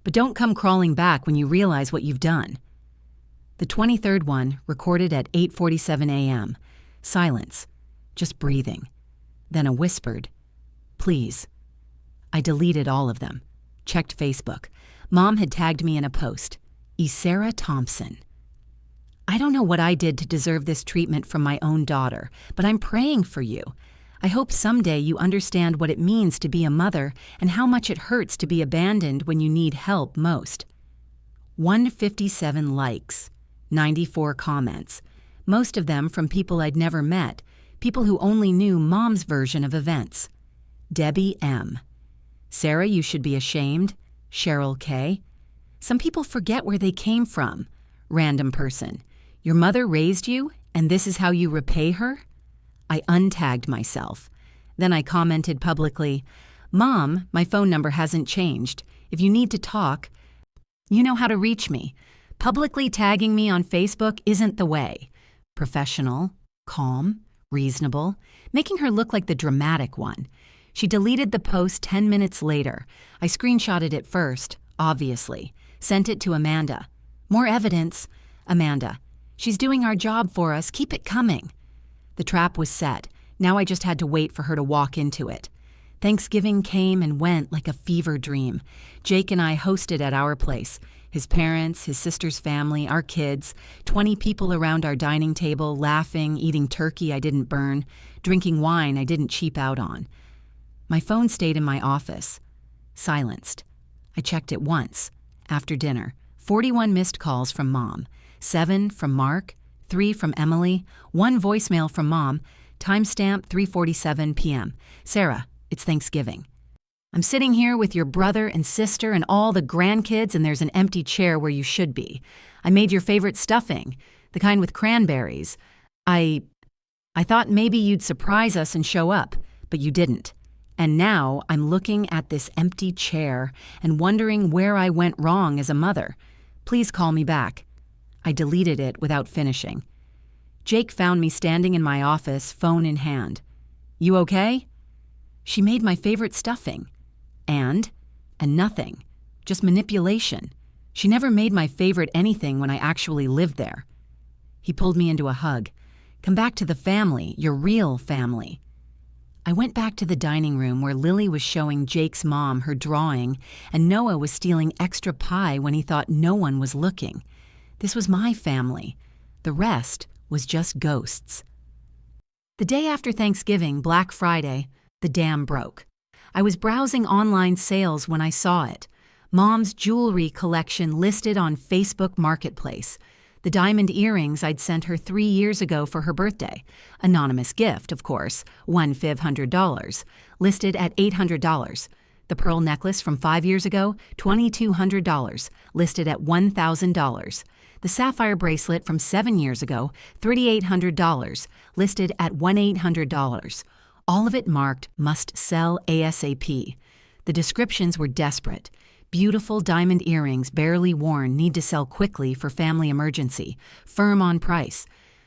But don't come crawling back when you realize what you've done." The 23rd one, recorded at 8:47 a.m. Silence, just breathing. Then a whispered, "Please." I deleted all of them. Checked Facebook. Mom had tagged me in a post. Sarah Thompson. I don't know what I did to deserve this treatment from my own daughter, but I'm praying for you. I hope someday you understand what it means to be a mother and how much it hurts to be abandoned when you need help most. 157 likes, 94 comments, most of them from people I'd never met, people who only knew Mom's version of events. Debbie M. Sarah, you should be ashamed. Cheryl K. Some people forget where they came from. Random person. Your mother raised you, and this is how you repay her? I untagged myself. Then I commented publicly, "Mom, my phone number hasn't changed. If you need to talk, you know how to reach me. Publicly tagging me on Facebook isn't the way." Professional, calm, reasonable, making her look like the dramatic one. She deleted the post 10 minutes later. I screenshotted it first, obviously. Sent it to Amanda. "More evidence." Amanda, "She's doing our job for us. Keep it coming." The trap was set. Now I just had to wait for her to walk into it. Thanksgiving came and went like a fever dream. Jake and I hosted at our place. His parents, his sister's family, our kids, 20 people around our dining table, laughing, eating turkey I didn't burn, drinking wine I didn't cheap out on. My phone stayed in my office. Silenced. I checked it once. After dinner, 41 missed calls from Mom, 7 from Mark, 3 from Emily, 1 voicemail from Mom, timestamp 3:47 p.m. "Sarah, it's Thanksgiving. I'm sitting here with your brother and sister and all the grandkids, and there's an empty chair where you should be. I made your favorite stuffing, the kind with cranberries. I thought maybe you'd surprise us and show up, but you didn't. And now I'm looking at this empty chair and wondering where I went wrong as a mother. Please call me back." I deleted it without finishing. Jake found me standing in my office, phone in hand. "You okay?" "She made my favorite stuffing." And nothing. Just manipulation. She never made my favorite anything when I actually lived there. He pulled me into a hug. "Come back to the family, your real family." I went back to the dining room where Lily was showing Jake's mom her drawing, and Noah was stealing extra pie when he thought no one was looking. This was my family. The rest was just ghosts. The day after Thanksgiving, Black Friday, the dam broke. I was browsing online sales when I saw it. Mom's jewelry collection listed on Facebook Marketplace. The diamond earrings I'd sent her 3 years ago for her birthday. Anonymous gift, of course, $1,500, listed at $800. The pearl necklace from 5 years ago, $2,200, listed at $1,000. The sapphire bracelet from 7 years ago, $3,800, listed at $1,800. All of it marked must sell ASAP. The descriptions were desperate. Beautiful diamond earrings, barely worn, need to sell quickly for family emergency. Firm on price.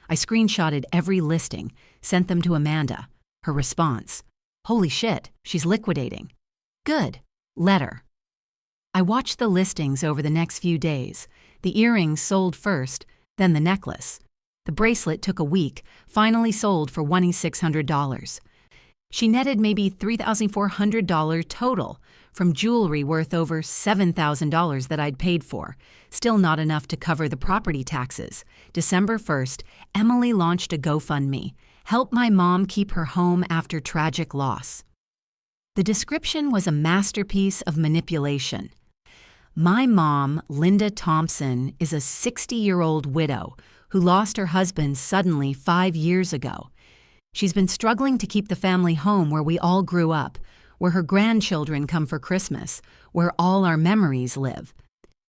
I screenshotted every listing, sent them to Amanda. Her response, "Holy shit, she's liquidating." Good. Letter. I watched the listings over the next few days. The earrings sold first, then the necklace. The bracelet took a week, finally sold for $2,600. She netted maybe $3,400 total from jewelry worth over $7,000 that I'd paid for. Still not enough to cover the property taxes. December 1st, Emily launched a GoFundMe. Help my mom keep her home after tragic loss. The description was a masterpiece of manipulation. My mom, Linda Thompson, is a 60-year-old widow who lost her husband suddenly 5 years ago. She's been struggling to keep the family home where we all grew up, where her grandchildren come for Christmas, where all our memories live.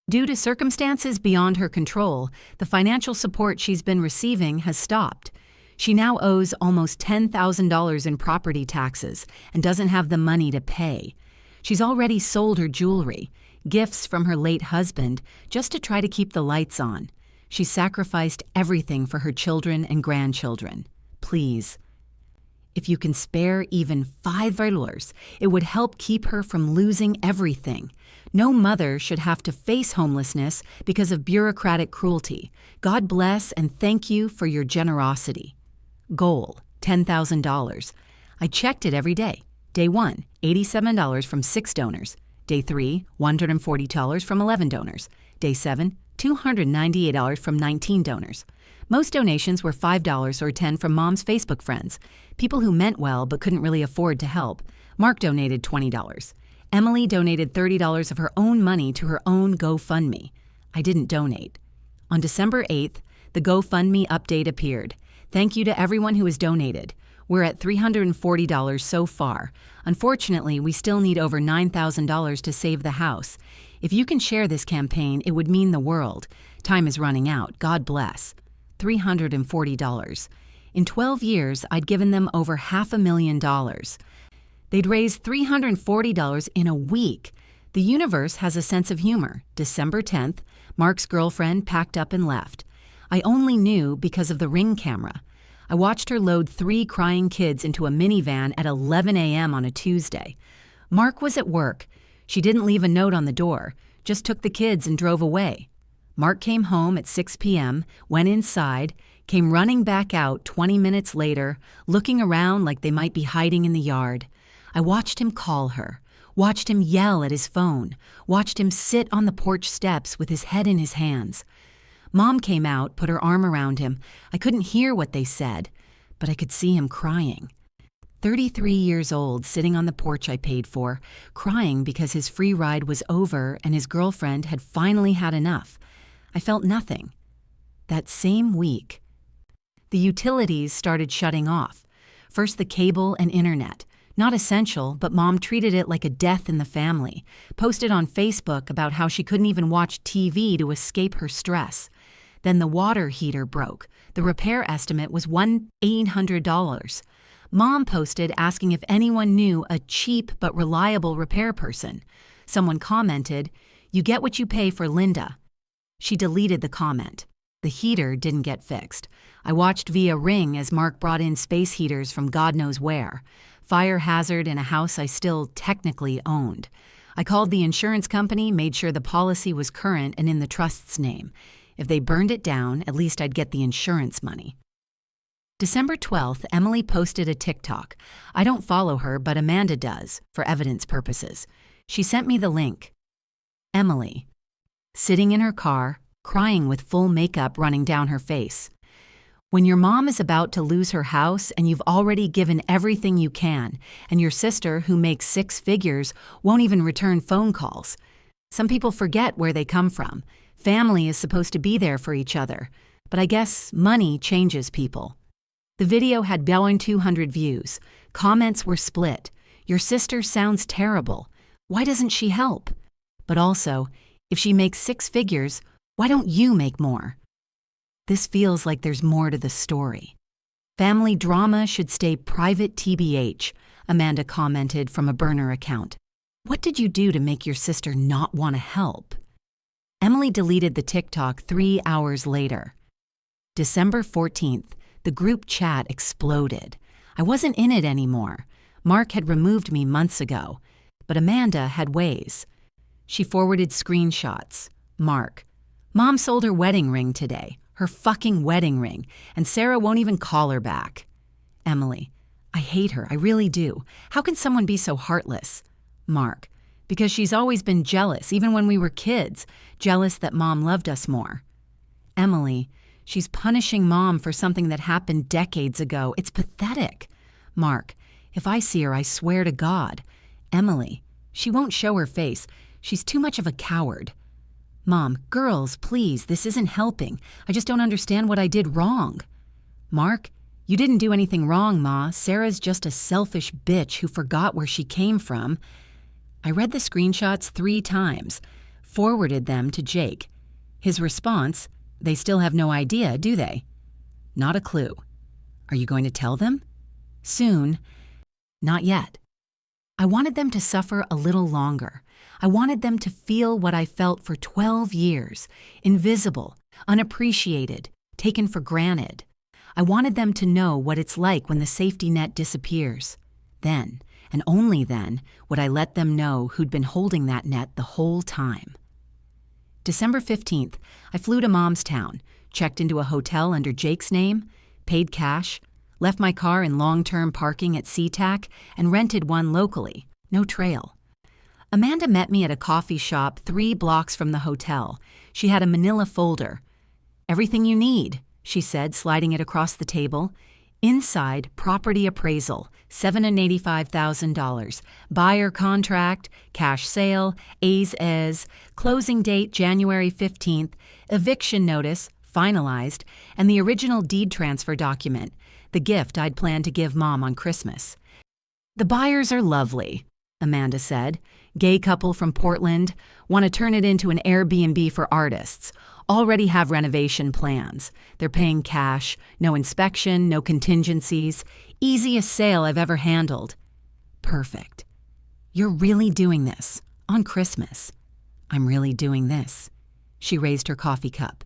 Due to circumstances beyond her control, the financial support she's been receiving has stopped. She now owes almost $10,000 in property taxes and doesn't have the money to pay. She's already sold her jewelry, gifts from her late husband, just to try to keep the lights on. She sacrificed everything for her children and grandchildren. Please, if you can spare even $5, it would help keep her from losing everything. No mother should have to face homelessness because of bureaucratic cruelty. God bless and thank you for your generosity. Goal, $10,000. I checked it every day. Day 1, $87 from 6 donors. Day 3, $140 from 11 donors. Day 7, $298 from 19 donors. Most donations were $5 or $10 from Mom's Facebook friends, people who meant well but couldn't really afford to help. Mark donated $20. Emily donated $30 of her own money to her own GoFundMe. I didn't donate. On December 8th, the GoFundMe update appeared. Thank you to everyone who has donated. We're at $340 so far. Unfortunately, we still need over $9,000 to save the house. If you can share this campaign, it would mean the world. Time is running out. God bless. $340. In 12 years, I'd given them over $500,000. They'd raised $340 in a week. The universe has a sense of humor. December 10th, Mark's girlfriend packed up and left. I only knew because of the Ring camera. I watched her load 3 crying kids into a minivan at 11 a.m. on a Tuesday. Mark was at work. She didn't leave a note on the door, just took the kids and drove away. Mark came home at 6 p.m., went inside, came running back out 20 minutes later, looking around like they might be hiding in the yard. I watched him call her, watched him yell at his phone, watched him sit on the porch steps with his head in his hands. Mom came out, put her arm around him. I couldn't hear what they said, but I could see him crying. 33 years old, sitting on the porch I paid for, crying because his free ride was over and his girlfriend had finally had enough. I felt nothing. That same week, the utilities started shutting off. First the cable and internet. Not essential, but Mom treated it like a death in the family. Posted on Facebook about how she couldn't even watch TV to escape her stress. Then the water heater broke. The repair estimate was $1,800. Mom posted asking if anyone knew a cheap but reliable repair person. Someone commented, "You get what you pay for Linda." She deleted the comment. The heater didn't get fixed. I watched via Ring as Mark brought in space heaters from God knows where. Fire hazard in a house I still technically owned. I called the insurance company, made sure the policy was current and in the trust's name. If they burned it down, at least I'd get the insurance money. December 12th, Emily posted a TikTok. I don't follow her, but Amanda does, for evidence purposes. She sent me the link. Emily, sitting in her car, crying with full makeup running down her face. When your mom is about to lose her house and you've already given everything you can, and your sister, who makes 6 figures, won't even return phone calls. Some people forget where they come from. Family is supposed to be there for each other. But I guess money changes people. The video had 200 views. Comments were split. Your sister sounds terrible. Why doesn't she help? But also, if she makes 6 figures, why don't you make more? This feels like there's more to the story. Family drama should stay private TBH, Amanda commented from a burner account. What did you do to make your sister not want to help? Emily deleted the TikTok 3 hours later. December 14th, the group chat exploded. I wasn't in it anymore. Mark had removed me months ago, but Amanda had ways. She forwarded screenshots. Mark, Mom sold her wedding ring today. Her fucking wedding ring, and Sarah won't even call her back. Emily, I hate her, I really do. How can someone be so heartless? Mark, because she's always been jealous, even when we were kids, jealous that Mom loved us more. Emily, she's punishing Mom for something that happened decades ago. It's pathetic. Mark, if I see her, I swear to God. Emily, she won't show her face. She's too much of a coward. Mom, girls, please, this isn't helping. I just don't understand what I did wrong. Mark, you didn't do anything wrong, Ma. Sarah's just a selfish bitch who forgot where she came from. I read the screenshots 3 times, forwarded them to Jake. His response, they still have no idea, do they? Not a clue. Are you going to tell them? Soon. Not yet. I wanted them to suffer a little longer. I wanted them to feel what I felt for 12 years, invisible, unappreciated, taken for granted. I wanted them to know what it's like when the safety net disappears. Then, and only then, would I let them know who'd been holding that net the whole time. December 15th, I flew to Mom's town, checked into a hotel under Jake's name, paid cash, left my car in long-term parking at SeaTac, and rented one locally, no trail. Amanda met me at a coffee shop 3 blocks from the hotel. She had a manila folder. "Everything you need," she said, sliding it across the table. Inside, property appraisal, $785,000, buyer contract, cash sale, as, closing date January 15th, eviction notice, finalized, and the original deed transfer document, the gift I'd planned to give Mom on Christmas. "The buyers are lovely," Amanda said. "Gay couple from Portland, want to turn it into an Airbnb for artists. Already have renovation plans. They're paying cash, no inspection, no contingencies. Easiest sale I've ever handled." "Perfect. You're really doing this on Christmas." "I'm really doing this." She raised her coffee cup.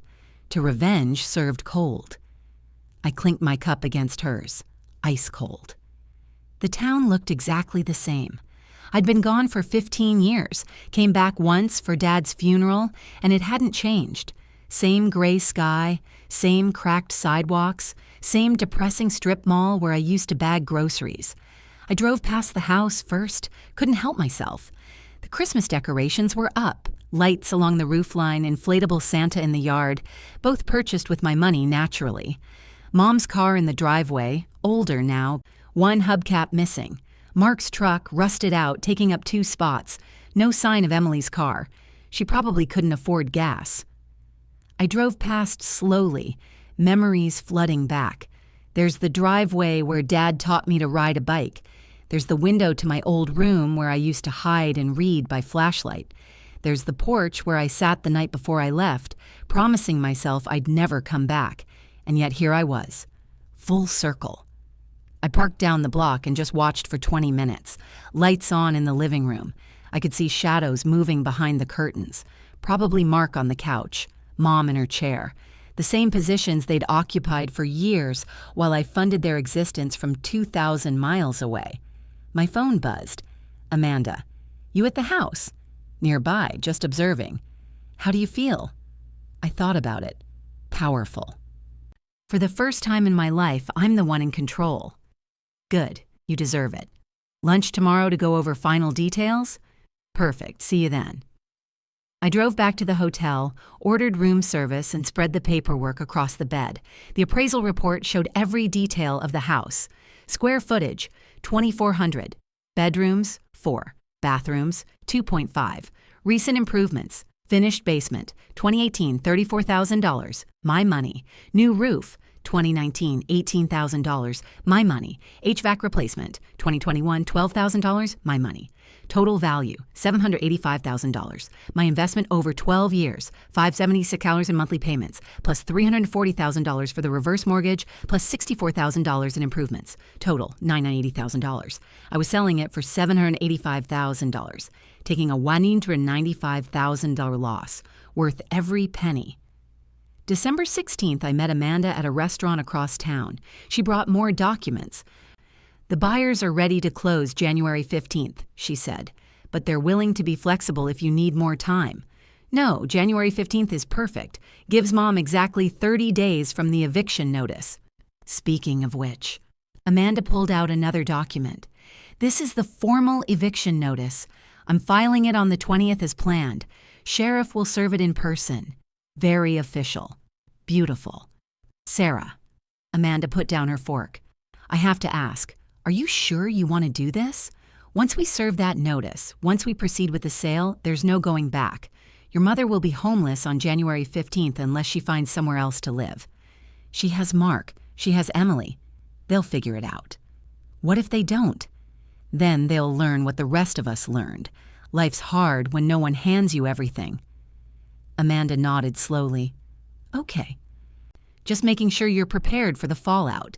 To revenge served cold. I clinked my cup against hers, ice cold. The town looked exactly the same. I'd been gone for 15 years, came back once for Dad's funeral, and it hadn't changed. Same gray sky, same cracked sidewalks, same depressing strip mall where I used to bag groceries. I drove past the house first, couldn't help myself. The Christmas decorations were up, lights along the roofline, inflatable Santa in the yard, both purchased with my money naturally. Mom's car in the driveway, older now, one hubcap missing. Mark's truck rusted out, taking up 2 spots. No sign of Emily's car. She probably couldn't afford gas. I drove past slowly, memories flooding back. There's the driveway where Dad taught me to ride a bike. There's the window to my old room where I used to hide and read by flashlight. There's the porch where I sat the night before I left, promising myself I'd never come back. And yet here I was, full circle. I parked down the block and just watched for 20 minutes. Lights on in the living room. I could see shadows moving behind the curtains. Probably Mark on the couch, Mom in her chair. The same positions they'd occupied for years while I funded their existence from 2,000 miles away. My phone buzzed. "Amanda, you at the house?" "Nearby, just observing." "How do you feel?" I thought about it. Powerful. For the first time in my life, I'm the one in control. "Good, you deserve it. Lunch tomorrow to go over final details?" "Perfect, see you then." I drove back to the hotel, ordered room service, and spread the paperwork across the bed. The appraisal report showed every detail of the house. Square footage, 2,400. Bedrooms, 4. Bathrooms, 2.5. Recent improvements. Finished basement, 2018, $34,000. My money. New roof, 2019, $18,000. My money. HVAC replacement, 2021, $12,000. My money. Total value, $785,000. My investment over 12 years, $576 in monthly payments, plus $340,000 for the reverse mortgage, plus $64,000 in improvements. Total, $980,000. I was selling it for $785,000, taking a $195,000 loss, worth every penny. December 16th, I met Amanda at a restaurant across town. She brought more documents. "The buyers are ready to close January 15th, she said, "but they're willing to be flexible if you need more time." "No, January 15th is perfect. Gives Mom exactly 30 days from the eviction notice." Speaking of which, Amanda pulled out another document. "This is the formal eviction notice. I'm filing it on the 20th as planned. Sheriff will serve it in person. Very official. Beautiful. Sarah." Amanda put down her fork. "I have to ask. Are you sure you want to do this? Once we serve that notice, once we proceed with the sale, there's no going back. Your mother will be homeless on January 15th unless she finds somewhere else to live. She has Mark. She has Emily. They'll figure it out. What if they don't? Then they'll learn what the rest of us learned. Life's hard when no one hands you everything. Amanda nodded slowly. Okay. Just making sure you're prepared for the fallout.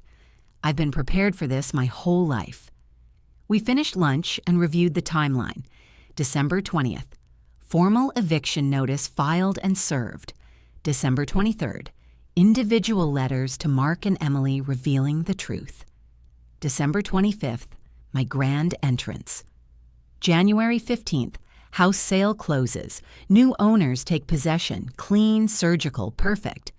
I've been prepared for this my whole life. We finished lunch and reviewed the timeline. December 20th. Formal eviction notice filed and served. December 23rd. Individual letters to Mark and Emily revealing the truth. December 25th. My grand entrance. January 15th. House sale closes. New owners take possession. Clean, surgical, perfect.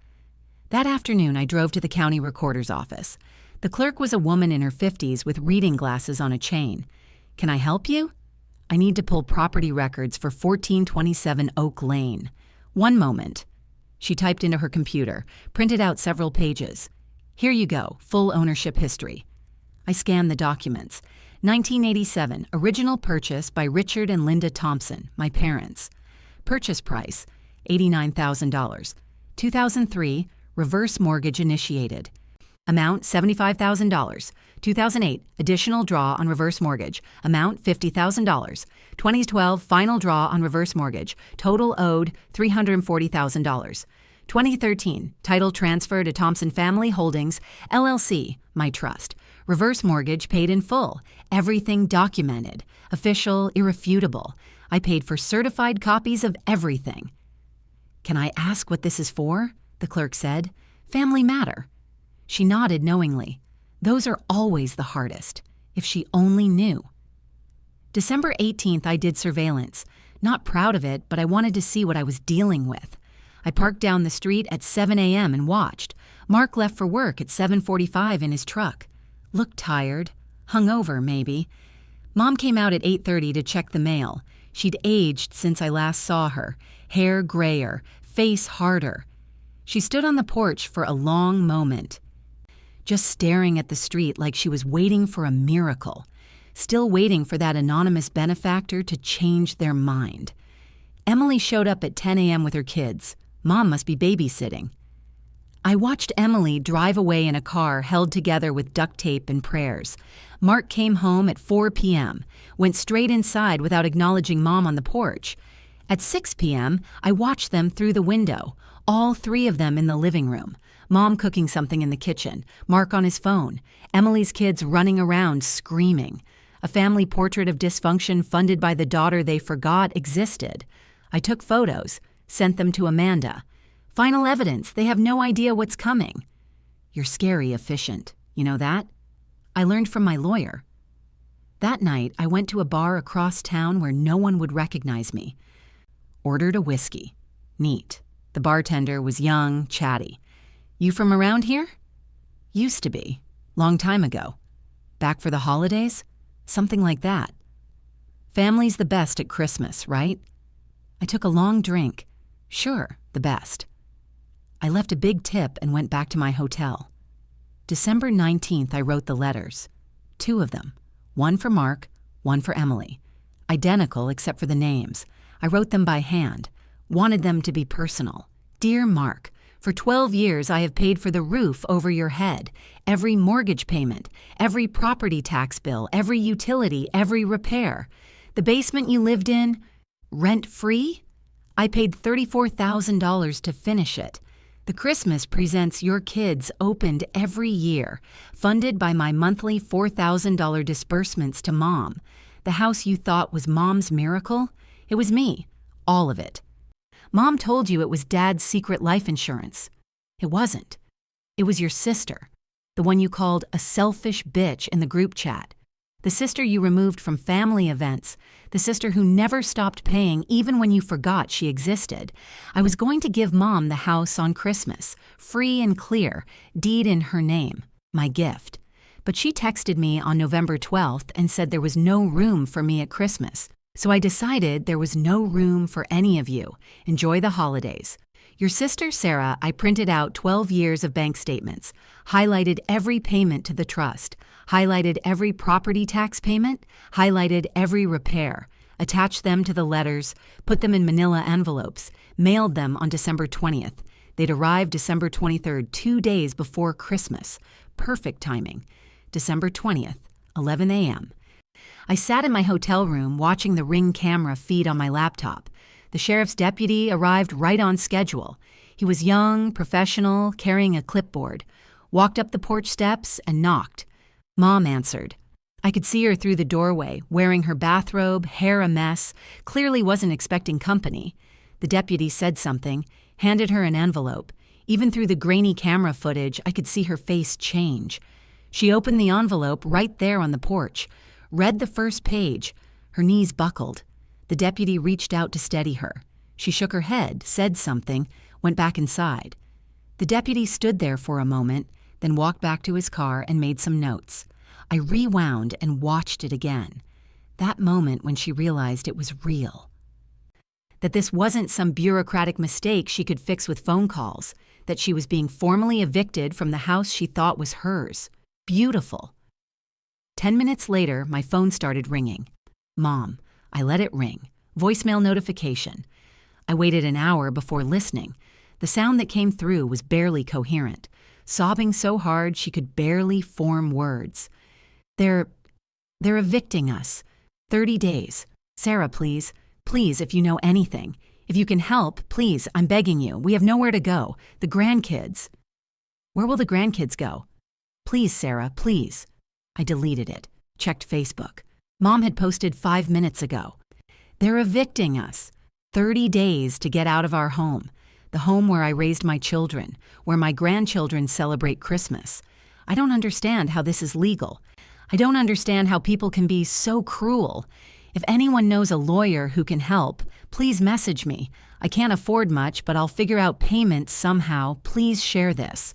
That afternoon, I drove to the county recorder's office. The clerk was a woman in her 50s with reading glasses on a chain. Can I help you? I need to pull property records for 1427 Oak Lane. One moment. She typed into her computer, printed out several pages. Here you go, full ownership history. I scanned the documents. 1987, original purchase by Richard and Linda Thompson, my parents. Purchase price, $89,000. 2003, reverse mortgage initiated. Amount, $75,000. 2008, additional draw on reverse mortgage. Amount, $50,000. 2012, final draw on reverse mortgage. Total owed, $340,000. 2013, title transfer to Thompson Family Holdings, LLC, my trust. Reverse mortgage paid in full. Everything documented. Official, irrefutable. I paid for certified copies of everything. Can I ask what this is for? The clerk said. Family matter. She nodded knowingly. Those are always the hardest. If she only knew. December 18th, I did surveillance. Not proud of it, but I wanted to see what I was dealing with. I parked down the street at 7 a.m. and watched. Mark left for work at 7:45 in his truck. Looked tired. Hungover, maybe. Mom came out at 8:30 to check the mail. She'd aged since I last saw her. Hair grayer, face harder. She stood on the porch for a long moment, just staring at the street like she was waiting for a miracle, still waiting for that anonymous benefactor to change their mind. Emily showed up at 10 a.m. with her kids. Mom must be babysitting. I watched Emily drive away in a car held together with duct tape and prayers. Mark came home at 4 p.m., went straight inside without acknowledging Mom on the porch. At 6 p.m., I watched them through the window, all three of them in the living room. Mom cooking something in the kitchen, Mark on his phone, Emily's kids running around screaming. A family portrait of dysfunction funded by the daughter they forgot existed. I took photos, sent them to Amanda. Final evidence, they have no idea what's coming. You're scary efficient. You know that? I learned from my lawyer. That night, I went to a bar across town where no one would recognize me. Ordered a whiskey. Neat. The bartender was young, chatty. You from around here? Used to be. Long time ago. Back for the holidays? Something like that. Family's the best at Christmas, right? I took a long drink. Sure, the best. I left a big tip and went back to my hotel. December 19th, I wrote the letters. 2 of them. One for Mark, one for Emily. Identical except for the names. I wrote them by hand. Wanted them to be personal. Dear Mark, for 12 years I have paid for the roof over your head, every mortgage payment, every property tax bill, every utility, every repair. The basement you lived in, rent-free? I paid $34,000 to finish it. The Christmas presents your kids opened every year, funded by my monthly $4,000 disbursements to Mom. The house you thought was Mom's miracle? It was me. All of it. Mom told you it was Dad's secret life insurance. It wasn't. It was your sister, the one you called a selfish bitch in the group chat. The sister you removed from family events, the sister who never stopped paying even when you forgot she existed. I was going to give Mom the house on Christmas, free and clear, deed in her name, my gift. But she texted me on November 12th and said there was no room for me at Christmas. So I decided there was no room for any of you. Enjoy the holidays. Your sister, Sarah, I printed out 12 years of bank statements, highlighted every payment to the trust, highlighted every property tax payment, highlighted every repair. attached them to the letters, put them in manila envelopes, mailed them on December 20th. They'd arrive December 23rd, 2 days before Christmas. Perfect timing. December 20th, 11 a.m. I sat in my hotel room watching the Ring camera feed on my laptop. The sheriff's deputy arrived right on schedule. He was young, professional, carrying a clipboard. Walked up the porch steps and knocked. Mom answered. I could see her through the doorway, wearing her bathrobe, hair a mess, clearly wasn't expecting company. The deputy said something, handed her an envelope. Even through the grainy camera footage, I could see her face change. She opened the envelope right there on the porch, read the first page. Her knees buckled. The deputy reached out to steady her. She shook her head, said something, went back inside. The deputy stood there for a moment, then walked back to his car and made some notes. I rewound and watched it again. That moment when she realized it was real. That this wasn't some bureaucratic mistake she could fix with phone calls. That she was being formally evicted from the house she thought was hers. Beautiful. 10 minutes later, my phone started ringing. Mom. I let it ring. Voicemail notification. I waited an hour before listening. The sound that came through was barely coherent, sobbing so hard she could barely form words. They're evicting us. 30 days. Sarah, please. Please, if you know anything. If you can help, please, I'm begging you. We have nowhere to go. The grandkids. Where will the grandkids go? Please, Sarah, please. I deleted it. Checked Facebook. Mom had posted 5 minutes ago. They're evicting us. 30 days to get out of our home. The home where I raised my children, where my grandchildren celebrate Christmas. I don't understand how this is legal. I don't understand how people can be so cruel. If anyone knows a lawyer who can help, please message me. I can't afford much, but I'll figure out payments somehow. Please share this.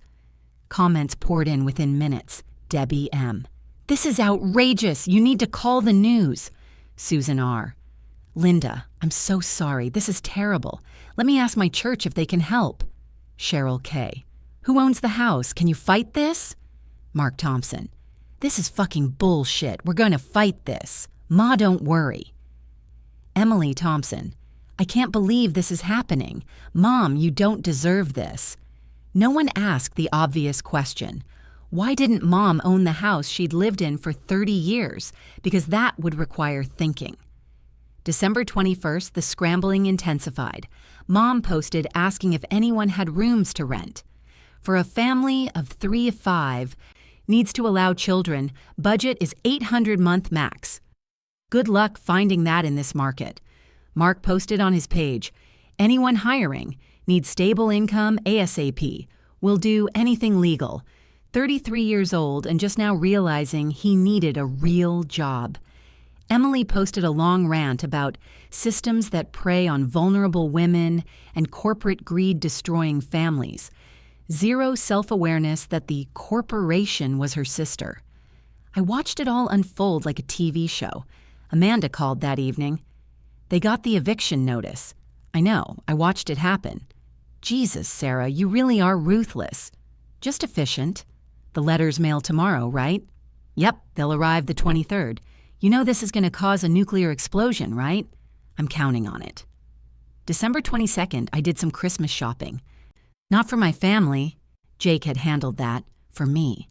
Comments poured in within minutes. Debbie M. This is outrageous. You need to call the news. Susan R. Linda, I'm so sorry. This is terrible. Let me ask my church if they can help. Cheryl K. Who owns the house? Can you fight this? Mark Thompson. This is fucking bullshit. We're going to fight this. Ma, don't worry. Emily Thompson. I can't believe this is happening. Mom, you don't deserve this. No one asked the obvious question. Why didn't Mom own the house she'd lived in for 30 years? Because that would require thinking. December 21st, the scrambling intensified. Mom posted asking if anyone had rooms to rent. For a family of 3 of 5, needs to allow children, budget is $800 month max. Good luck finding that in this market. Mark posted on his page, anyone hiring, needs stable income ASAP, will do anything legal. 33 years old and just now realizing he needed a real job. Emily posted a long rant about systems that prey on vulnerable women and corporate greed destroying families. Zero self-awareness that the corporation was her sister. I watched it all unfold like a TV show. Amanda called that evening. They got the eviction notice. I know, I watched it happen. Jesus, Sarah, you really are ruthless. Just efficient. The letters mail tomorrow, right? Yep, they'll arrive the 23rd. You know this is going to cause a nuclear explosion, right? I'm counting on it. December 22nd, I did some Christmas shopping. Not for my family. Jake had handled that. For me.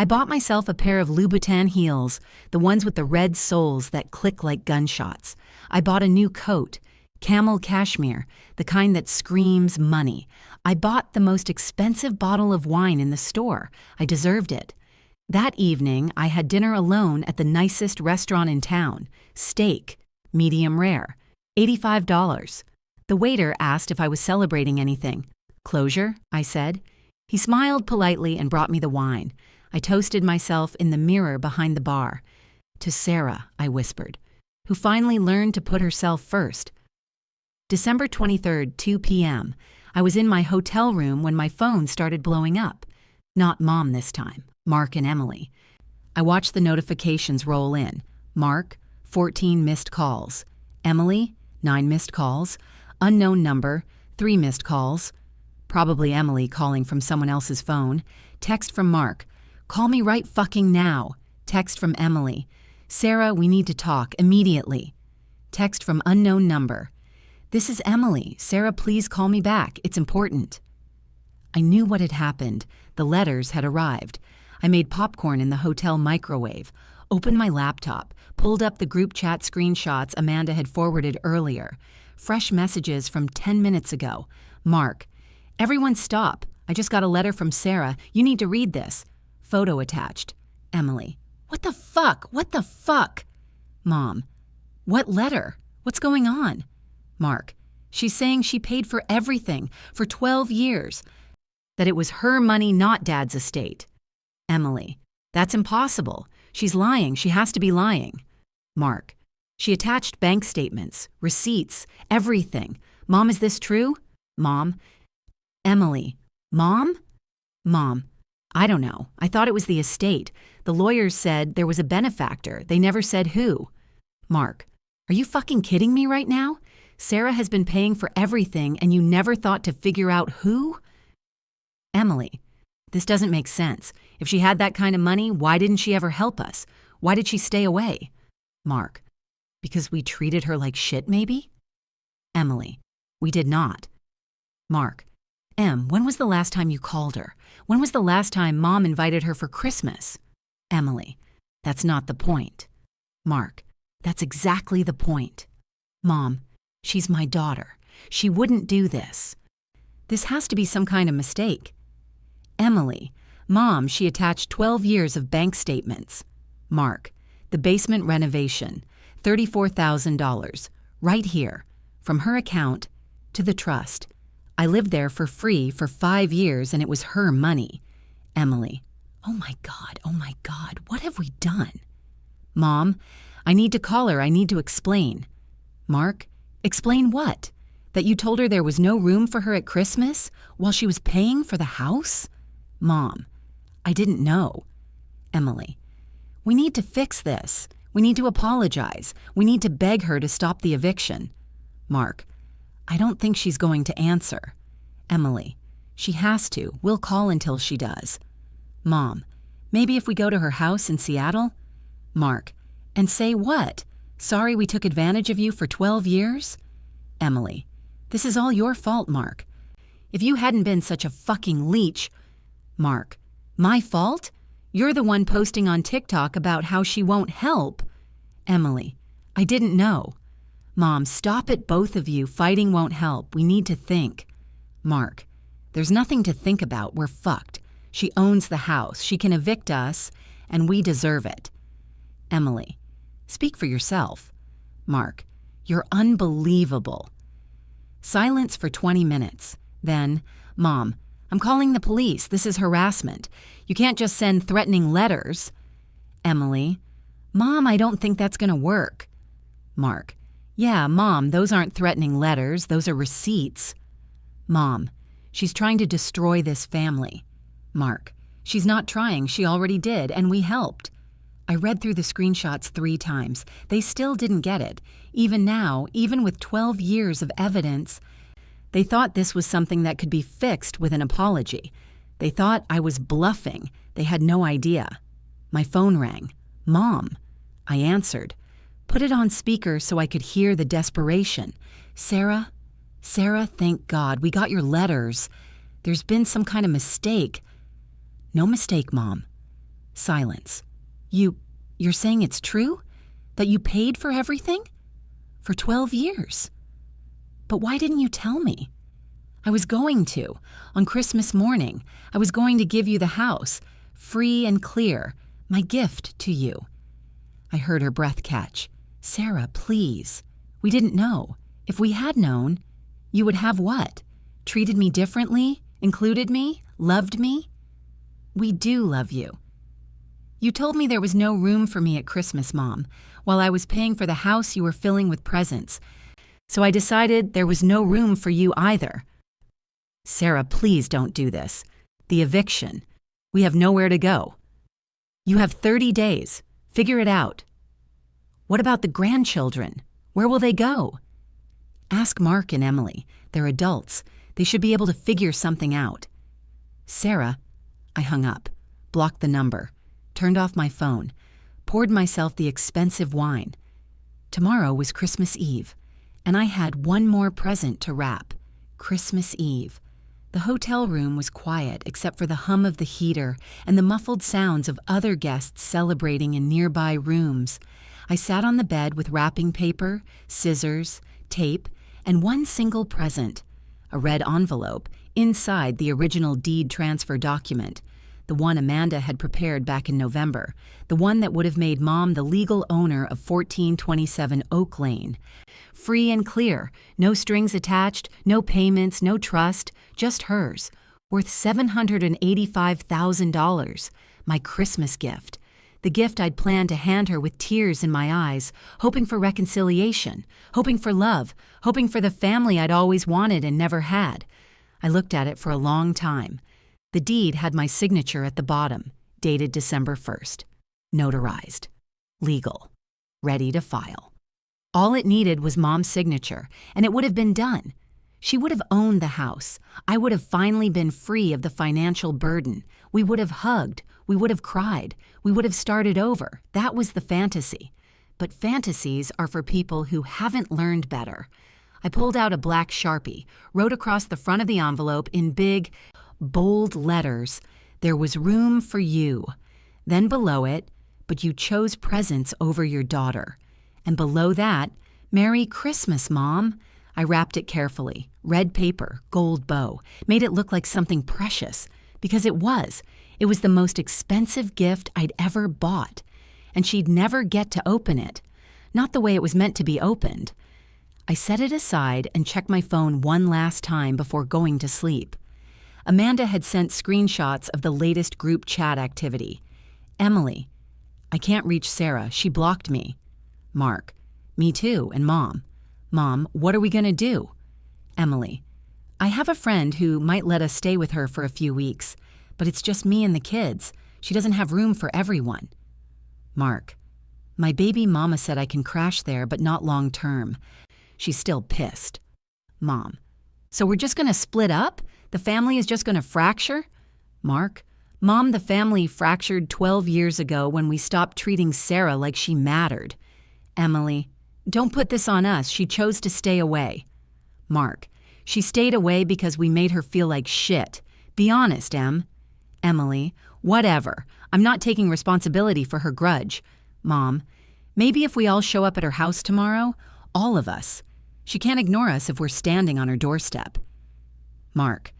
I bought myself a pair of Louboutin heels, the ones with the red soles that click like gunshots. I bought a new coat, camel cashmere, the kind that screams money. I bought the most expensive bottle of wine in the store. I deserved it. That evening, I had dinner alone at the nicest restaurant in town. Steak, medium rare, $85. The waiter asked if I was celebrating anything. Closure, I said. He smiled politely and brought me the wine. I toasted myself in the mirror behind the bar. To Sarah, I whispered, who finally learned to put herself first. December 23rd, 2 p.m. I was in my hotel room when my phone started blowing up. Not Mom this time. Mark and Emily. I watched the notifications roll in. Mark, 14 missed calls. Emily, 9 missed calls. Unknown number, 3 missed calls. Probably Emily calling from someone else's phone. Text from Mark. Call me right fucking now. Text from Emily. Sarah, we need to talk immediately. Text from unknown number. This is Emily. Sarah, please call me back. It's important. I knew what had happened. The letters had arrived. I made popcorn in the hotel microwave, opened my laptop, pulled up the group chat screenshots Amanda had forwarded earlier. Fresh messages from 10 minutes ago. Mark, everyone stop. I just got a letter from Sarah. You need to read this. Photo attached. Emily, what the fuck? What the fuck? Mom, what letter? What's going on? Mark, she's saying she paid for everything for 12 years. That it was her money, not Dad's estate. Emily, that's impossible. She's lying. She has to be lying. Mark, she attached bank statements, receipts, everything. Mom, is this true? Mom. Emily, Mom? Mom, I don't know. I thought it was the estate. The lawyers said there was a benefactor. They never said who. Mark, are you fucking kidding me right now? Sarah has been paying for everything and you never thought to figure out who? Emily, this doesn't make sense. If she had that kind of money, why didn't she ever help us? Why did she stay away? Mark, because we treated her like shit, maybe? Emily, we did not. Mark, Em, when was the last time you called her? When was the last time Mom invited her for Christmas? Emily, that's not the point. Mark, that's exactly the point. Mom, she's my daughter. She wouldn't do this. This has to be some kind of mistake. Emily, Mom, she attached 12 years of bank statements. Mark, the basement renovation, $34,000, right here, from her account to the trust. I lived there for free for 5 years and it was her money. Emily, oh my God, what have we done? Mom, I need to call her, I need to explain. Mark, explain what? That you told her there was no room for her at Christmas while she was paying for the house? Mom, I didn't know. Emily, we need to fix this. We need to apologize. We need to beg her to stop the eviction. Mark, I don't think she's going to answer. Emily, she has to. We'll call until she does. Mom, maybe if we go to her house in Seattle? Mark, and say what? Sorry we took advantage of you for 12 years? Emily, this is all your fault, Mark. If you hadn't been such a fucking leech... Mark, my fault? You're the one posting on TikTok about how she won't help. Emily, I didn't know. Mom, stop it, both of you. Fighting won't help. We need to think. Mark, there's nothing to think about. We're fucked. She owns the house. She can evict us, and we deserve it. Emily, speak for yourself. Mark, you're unbelievable. Silence for 20 minutes. Then, Mom, I'm calling the police. This is harassment. You can't just send threatening letters. Emily, Mom, I don't think that's going to work. Mark, yeah, Mom, those aren't threatening letters. Those are receipts. Mom, she's trying to destroy this family. Mark, she's not trying. She already did, and we helped. I read through the screenshots 3 times. They still didn't get it. Even now, even with 12 years of evidence, they thought this was something that could be fixed with an apology. They thought I was bluffing. They had no idea. My phone rang. Mom. I answered. Put it on speaker so I could hear the desperation. Sarah, thank God, we got your letters. There's been some kind of mistake. No mistake, Mom. Silence. You're saying it's true? That you paid for everything? For 12 years? But why didn't you tell me? I was going to. On Christmas morning, I was going to give you the house, free and clear, my gift to you. I heard her breath catch. Sarah, please. We didn't know. If we had known, you would have what? Treated me differently? Included me? Loved me? We do love you. You told me there was no room for me at Christmas, Mom, while I was paying for the house you were filling with presents. So I decided there was no room for you either. Sarah, please don't do this. The eviction. We have nowhere to go. You have 30 days. Figure it out. What about the grandchildren? Where will they go? Ask Mark and Emily. They're adults. They should be able to figure something out. Sarah, I hung up, blocked the number, turned off my phone, poured myself the expensive wine. Tomorrow was Christmas Eve, and I had one more present to wrap. Christmas Eve. The hotel room was quiet except for the hum of the heater and the muffled sounds of other guests celebrating in nearby rooms. I sat on the bed with wrapping paper, scissors, tape, and one single present, a red envelope inside the original deed transfer document, the one Amanda had prepared back in November, the one that would have made Mom the legal owner of 1427 Oak Lane. Free and clear, no strings attached, no payments, no trust, just hers, worth $785,000, my Christmas gift. The gift I'd planned to hand her with tears in my eyes, hoping for reconciliation, hoping for love, hoping for the family I'd always wanted and never had. I looked at it for a long time. The deed had my signature at the bottom, dated December 1st. Notarized. Legal. Ready to file. All it needed was Mom's signature, and it would have been done. She would have owned the house. I would have finally been free of the financial burden. We would have hugged. We would have cried. We would have started over. That was the fantasy. But fantasies are for people who haven't learned better. I pulled out a black Sharpie, wrote across the front of the envelope in big, bold letters, "There was room for you." Then below it, "But you chose presents over your daughter." And below that, "Merry Christmas, Mom." I wrapped it carefully, red paper, gold bow, made it look like something precious, because it was. It was the most expensive gift I'd ever bought, and she'd never get to open it. Not the way it was meant to be opened. I set it aside and checked my phone one last time before going to sleep. Amanda had sent screenshots of the latest group chat activity. Emily, "I can't reach Sarah. She blocked me." Mark, "Me too, and Mom. Mom, what are we going to do?" Emily, "I have a friend who might let us stay with her for a few weeks, but it's just me and the kids. She doesn't have room for everyone." Mark, "My baby mama said I can crash there, but not long term. She's still pissed." Mom, "So we're just going to split up? The family is just going to fracture?" Mark, "Mom, the family fractured 12 years ago when we stopped treating Sarah like she mattered." Emily, "Don't put this on us. She chose to stay away." Mark, "She stayed away because we made her feel like shit. Be honest, Em." Emily, "Whatever. I'm not taking responsibility for her grudge." Mom, "Maybe if we all show up at her house tomorrow, all of us. She can't ignore us if we're standing on her doorstep." Mark,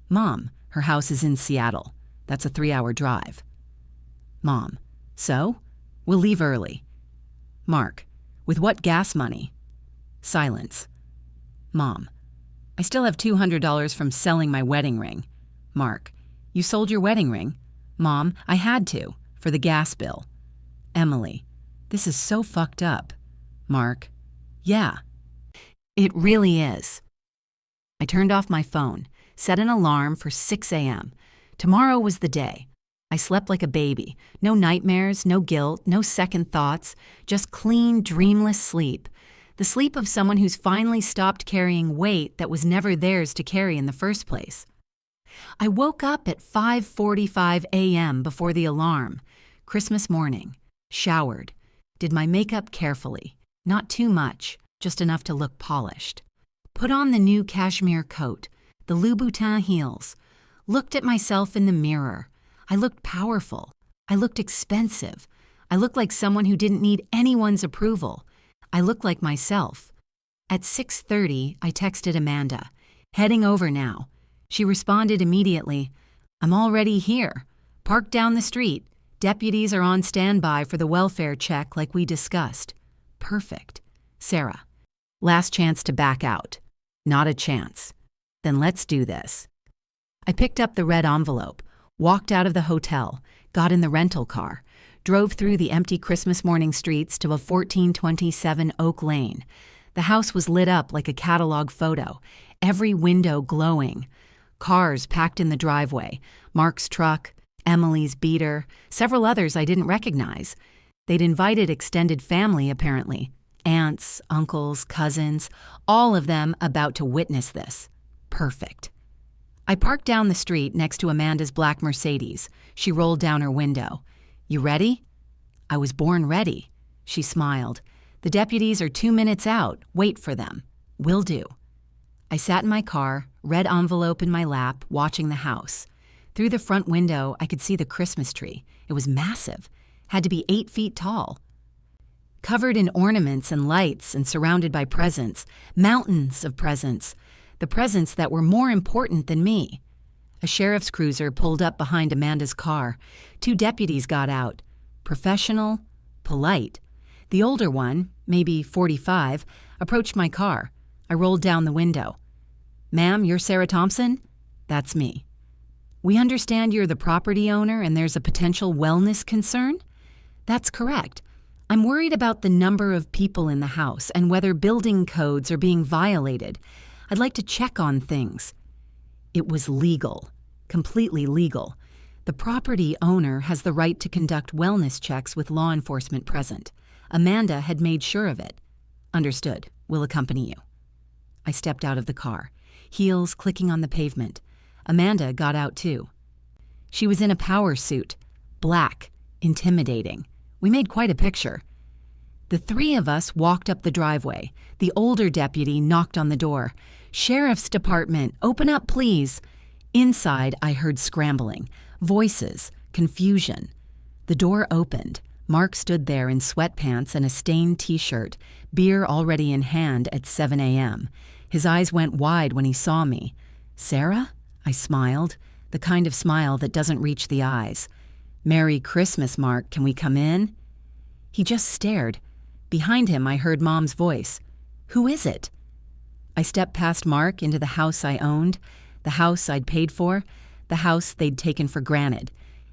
"Mom, her house is in Seattle. That's a 3-hour drive." Mom, "So? We'll leave early." Mark, "With what gas money?" Silence. Mom, "I still have $200 from selling my wedding ring." Mark, "You sold your wedding ring?" Mom, "I had to, for the gas bill." Emily, "This is so fucked up." Mark, "Yeah, it really is." I turned off my phone, set an alarm for 6 a.m. Tomorrow was the day. I slept like a baby. No nightmares, no guilt, no second thoughts, just clean, dreamless sleep. The sleep of someone who's finally stopped carrying weight that was never theirs to carry in the first place. I woke up at 5:45 a.m. before the alarm. Christmas morning. Showered. Did my makeup carefully. Not too much, just enough to look polished. Put on the new cashmere coat, the Louboutin heels. Looked at myself in the mirror. I looked powerful. I looked expensive. I looked like someone who didn't need anyone's approval. I looked like myself. At 6:30, I texted Amanda, "Heading over now." She responded immediately, "I'm already here. Parked down the street. Deputies are on standby for the welfare check like we discussed." Perfect. Sarah, "Last chance to back out." Not a chance. Then let's do this. I picked up the red envelope, walked out of the hotel, got in the rental car, drove through the empty Christmas morning streets to a 1427 Oak Lane. The house was lit up like a catalog photo, every window glowing. Cars packed in the driveway, Mark's truck, Emily's beater, several others I didn't recognize. They'd invited extended family, apparently. Aunts, uncles, cousins, all of them about to witness this. Perfect. I parked down the street next to Amanda's black Mercedes. She rolled down her window. "You ready?" "I was born ready." She smiled. The deputies are 2 minutes out. Wait for them. Will do. I sat in my car, red envelope in my lap, watching the house. Through the front window, I could see the Christmas tree. It was massive. Had to be 8 feet tall. Covered in ornaments and lights and surrounded by presents. Mountains of presents. The presents that were more important than me. A sheriff's cruiser pulled up behind Amanda's car. 2 deputies got out. Professional, polite. The older one, maybe 45, approached my car. I rolled down the window. "Ma'am, you're Sarah Thompson?" "That's me." "We understand you're the property owner and there's a potential wellness concern?" "That's correct. I'm worried about the number of people in the house and whether building codes are being violated. I'd like to check on things." It was legal, completely legal. The property owner has the right to conduct wellness checks with law enforcement present. Amanda had made sure of it. "Understood. We'll accompany you." I stepped out of the car, heels clicking on the pavement. Amanda got out too. She was in a power suit, black, intimidating. We made quite a picture. The 3 of us walked up the driveway. The older deputy knocked on the door. "Sheriff's Department, open up, please." Inside, I heard scrambling, voices, confusion. The door opened. Mark stood there in sweatpants and a stained t-shirt, beer already in hand at 7 a.m. His eyes went wide when he saw me. "Sarah?" I smiled, the kind of smile that doesn't reach the eyes. "Merry Christmas, Mark. Can we come in?" He just stared. Behind him, I heard Mom's voice. "Who is it?" I stepped past Mark into the house I owned, the house I'd paid for, the house they'd taken for granted.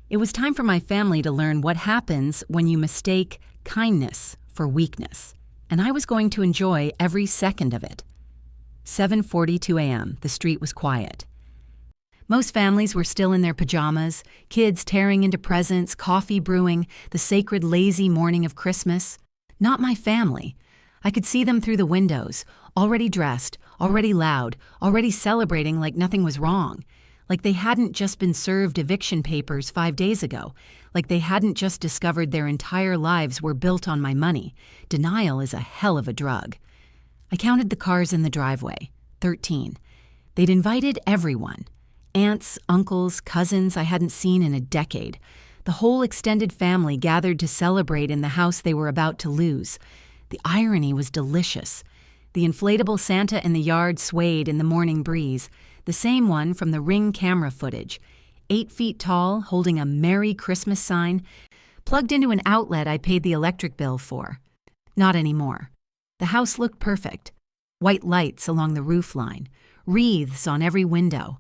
It was time for my family to learn what happens when you mistake kindness for weakness, and I was going to enjoy every second of it. 7:42 a.m. The street was quiet. Most families were still in their pajamas, kids tearing into presents, coffee brewing, the sacred lazy morning of Christmas. Not my family. I could see them through the windows, already dressed, already loud, already celebrating like nothing was wrong. Like they hadn't just been served eviction papers 5 days ago. Like they hadn't just discovered their entire lives were built on my money. Denial is a hell of a drug. I counted the cars in the driveway. 13. They'd invited everyone. Aunts, uncles, cousins I hadn't seen in a decade. The whole extended family gathered to celebrate in the house they were about to lose. The irony was delicious. The inflatable Santa in the yard swayed in the morning breeze, the same one from the Ring camera footage, 8 feet tall, holding a Merry Christmas sign, plugged into an outlet I paid the electric bill for. Not anymore. The house looked perfect. White lights along the roof line, wreaths on every window.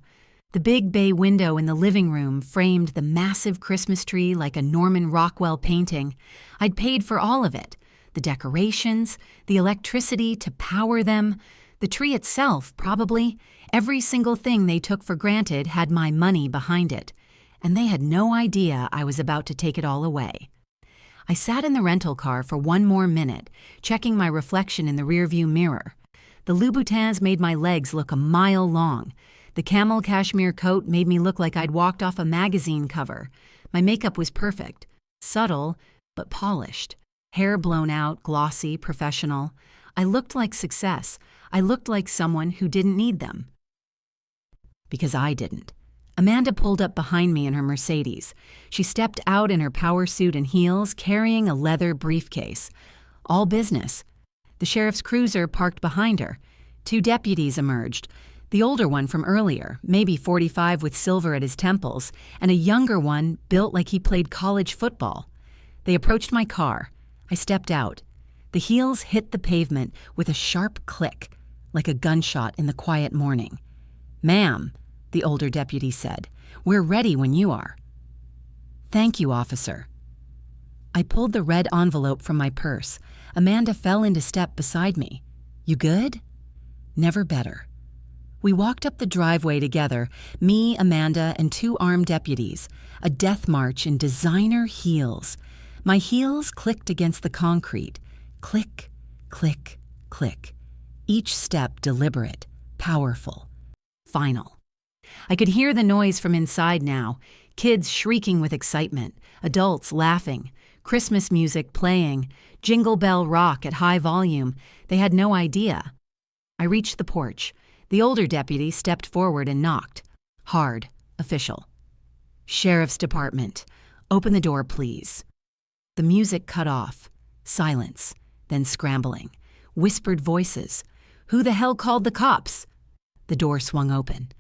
The big bay window in the living room framed the massive Christmas tree like a Norman Rockwell painting. I'd paid for all of it. The decorations, the electricity to power them, the tree itself, probably. Every single thing they took for granted had my money behind it. And they had no idea I was about to take it all away. I sat in the rental car for 1 more minute, checking my reflection in the rearview mirror. The Louboutins made my legs look a mile long. The camel cashmere coat made me look like I'd walked off a magazine cover. My makeup was perfect, subtle, but polished. Hair blown out, glossy, professional. I looked like success. I looked like someone who didn't need them. Because I didn't. Amanda pulled up behind me in her Mercedes. She stepped out in her power suit and heels, carrying a leather briefcase. All business. The sheriff's cruiser parked behind her. 2 deputies emerged. The older one from earlier, maybe 45 with silver at his temples, and a younger one built like he played college football. They approached my car. I stepped out. The heels hit the pavement with a sharp click, like a gunshot in the quiet morning. "Ma'am," the older deputy said, "we're ready when you are." "Thank you, officer." I pulled the red envelope from my purse. Amanda fell into step beside me. "You good?" "Never better." We walked up the driveway together, me, Amanda, and 2 armed deputies, a death march in designer heels. My heels clicked against the concrete. Click, click, click. Each step deliberate, powerful, final. I could hear the noise from inside now, kids shrieking with excitement, adults laughing, Christmas music playing, Jingle Bell Rock at high volume. They had no idea. I reached the porch. The older deputy stepped forward and knocked. Hard, official. "Sheriff's Department. Open the door, please." The music cut off. Silence. Then scrambling. Whispered voices. "Who the hell called the cops?" The door swung open.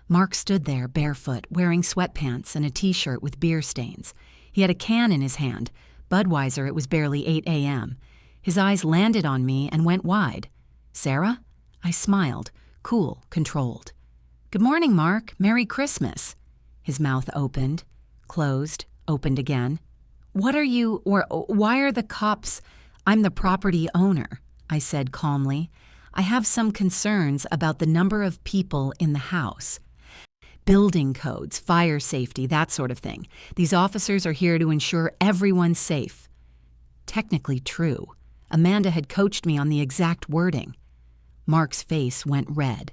Mark stood there barefoot, wearing sweatpants and a t-shirt with beer stains. He had a can in his hand. Budweiser, it was barely 8 a.m. His eyes landed on me and went wide. "Sarah?" I smiled, cool, controlled. "Good morning, Mark. Merry Christmas." His mouth opened, closed, opened again. "What are you, or why are the cops—" "I'm the property owner," I said calmly. "I have some concerns about the number of people in the house. Building codes, fire safety, that sort of thing. These officers are here to ensure everyone's safe." Technically true. Amanda had coached me on the exact wording. Mark's face went red.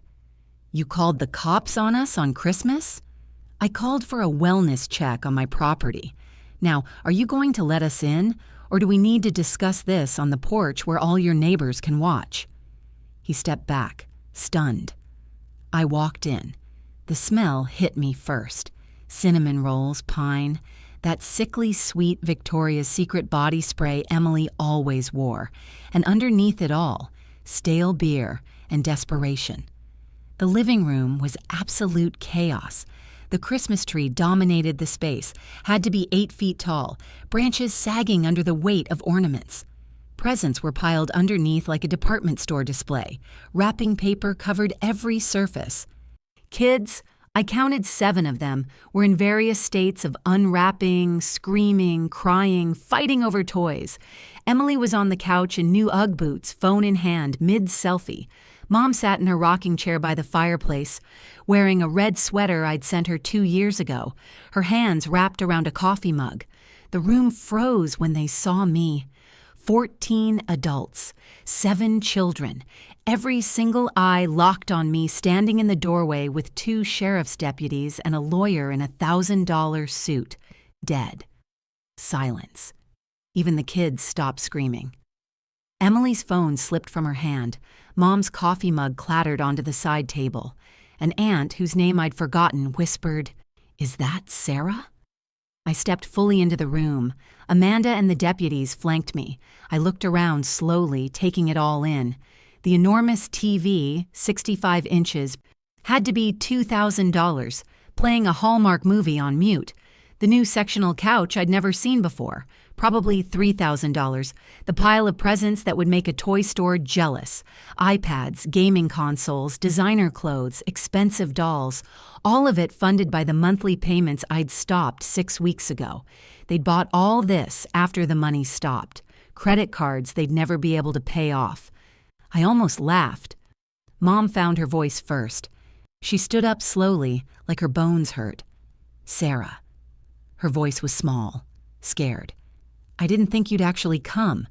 "You called the cops on us on Christmas?" "I called for a wellness check on my property. Now, are you going to let us in, or do we need to discuss this on the porch where all your neighbors can watch?" He stepped back, stunned. I walked in. The smell hit me first. Cinnamon rolls, pine, that sickly sweet Victoria's Secret body spray Emily always wore, and underneath it all, stale beer and desperation. The living room was absolute chaos. The Christmas tree dominated the space, had to be 8 feet tall, branches sagging under the weight of ornaments. Presents were piled underneath like a department store display. Wrapping paper covered every surface. Kids, I counted 7 of them, were in various states of unwrapping, screaming, crying, fighting over toys. Emily was on the couch in new Ugg boots, phone in hand, mid-selfie. Mom sat in her rocking chair by the fireplace, wearing a red sweater I'd sent her 2 years ago, her hands wrapped around a coffee mug. The room froze when they saw me. 14 adults, 7 children, every single eye locked on me standing in the doorway with 2 sheriff's deputies and a lawyer in a $1,000 suit, dead. Silence. Even the kids stopped screaming. Emily's phone slipped from her hand. Mom's coffee mug clattered onto the side table. An aunt, whose name I'd forgotten, whispered, "Is that Sarah?" I stepped fully into the room. Amanda and the deputies flanked me. I looked around slowly, taking it all in. The enormous TV, 65 inches, had to be $2,000, playing a Hallmark movie on mute. The new sectional couch I'd never seen before, probably $3,000. The pile of presents that would make a toy store jealous. iPads, gaming consoles, designer clothes, expensive dolls. All of it funded by the monthly payments I'd stopped 6 weeks ago. They'd bought all this after the money stopped. Credit cards they'd never be able to pay off. I almost laughed. Mom found her voice first. She stood up slowly, like her bones hurt. "Sarah." Her voice was small, scared. "I didn't think you'd actually come."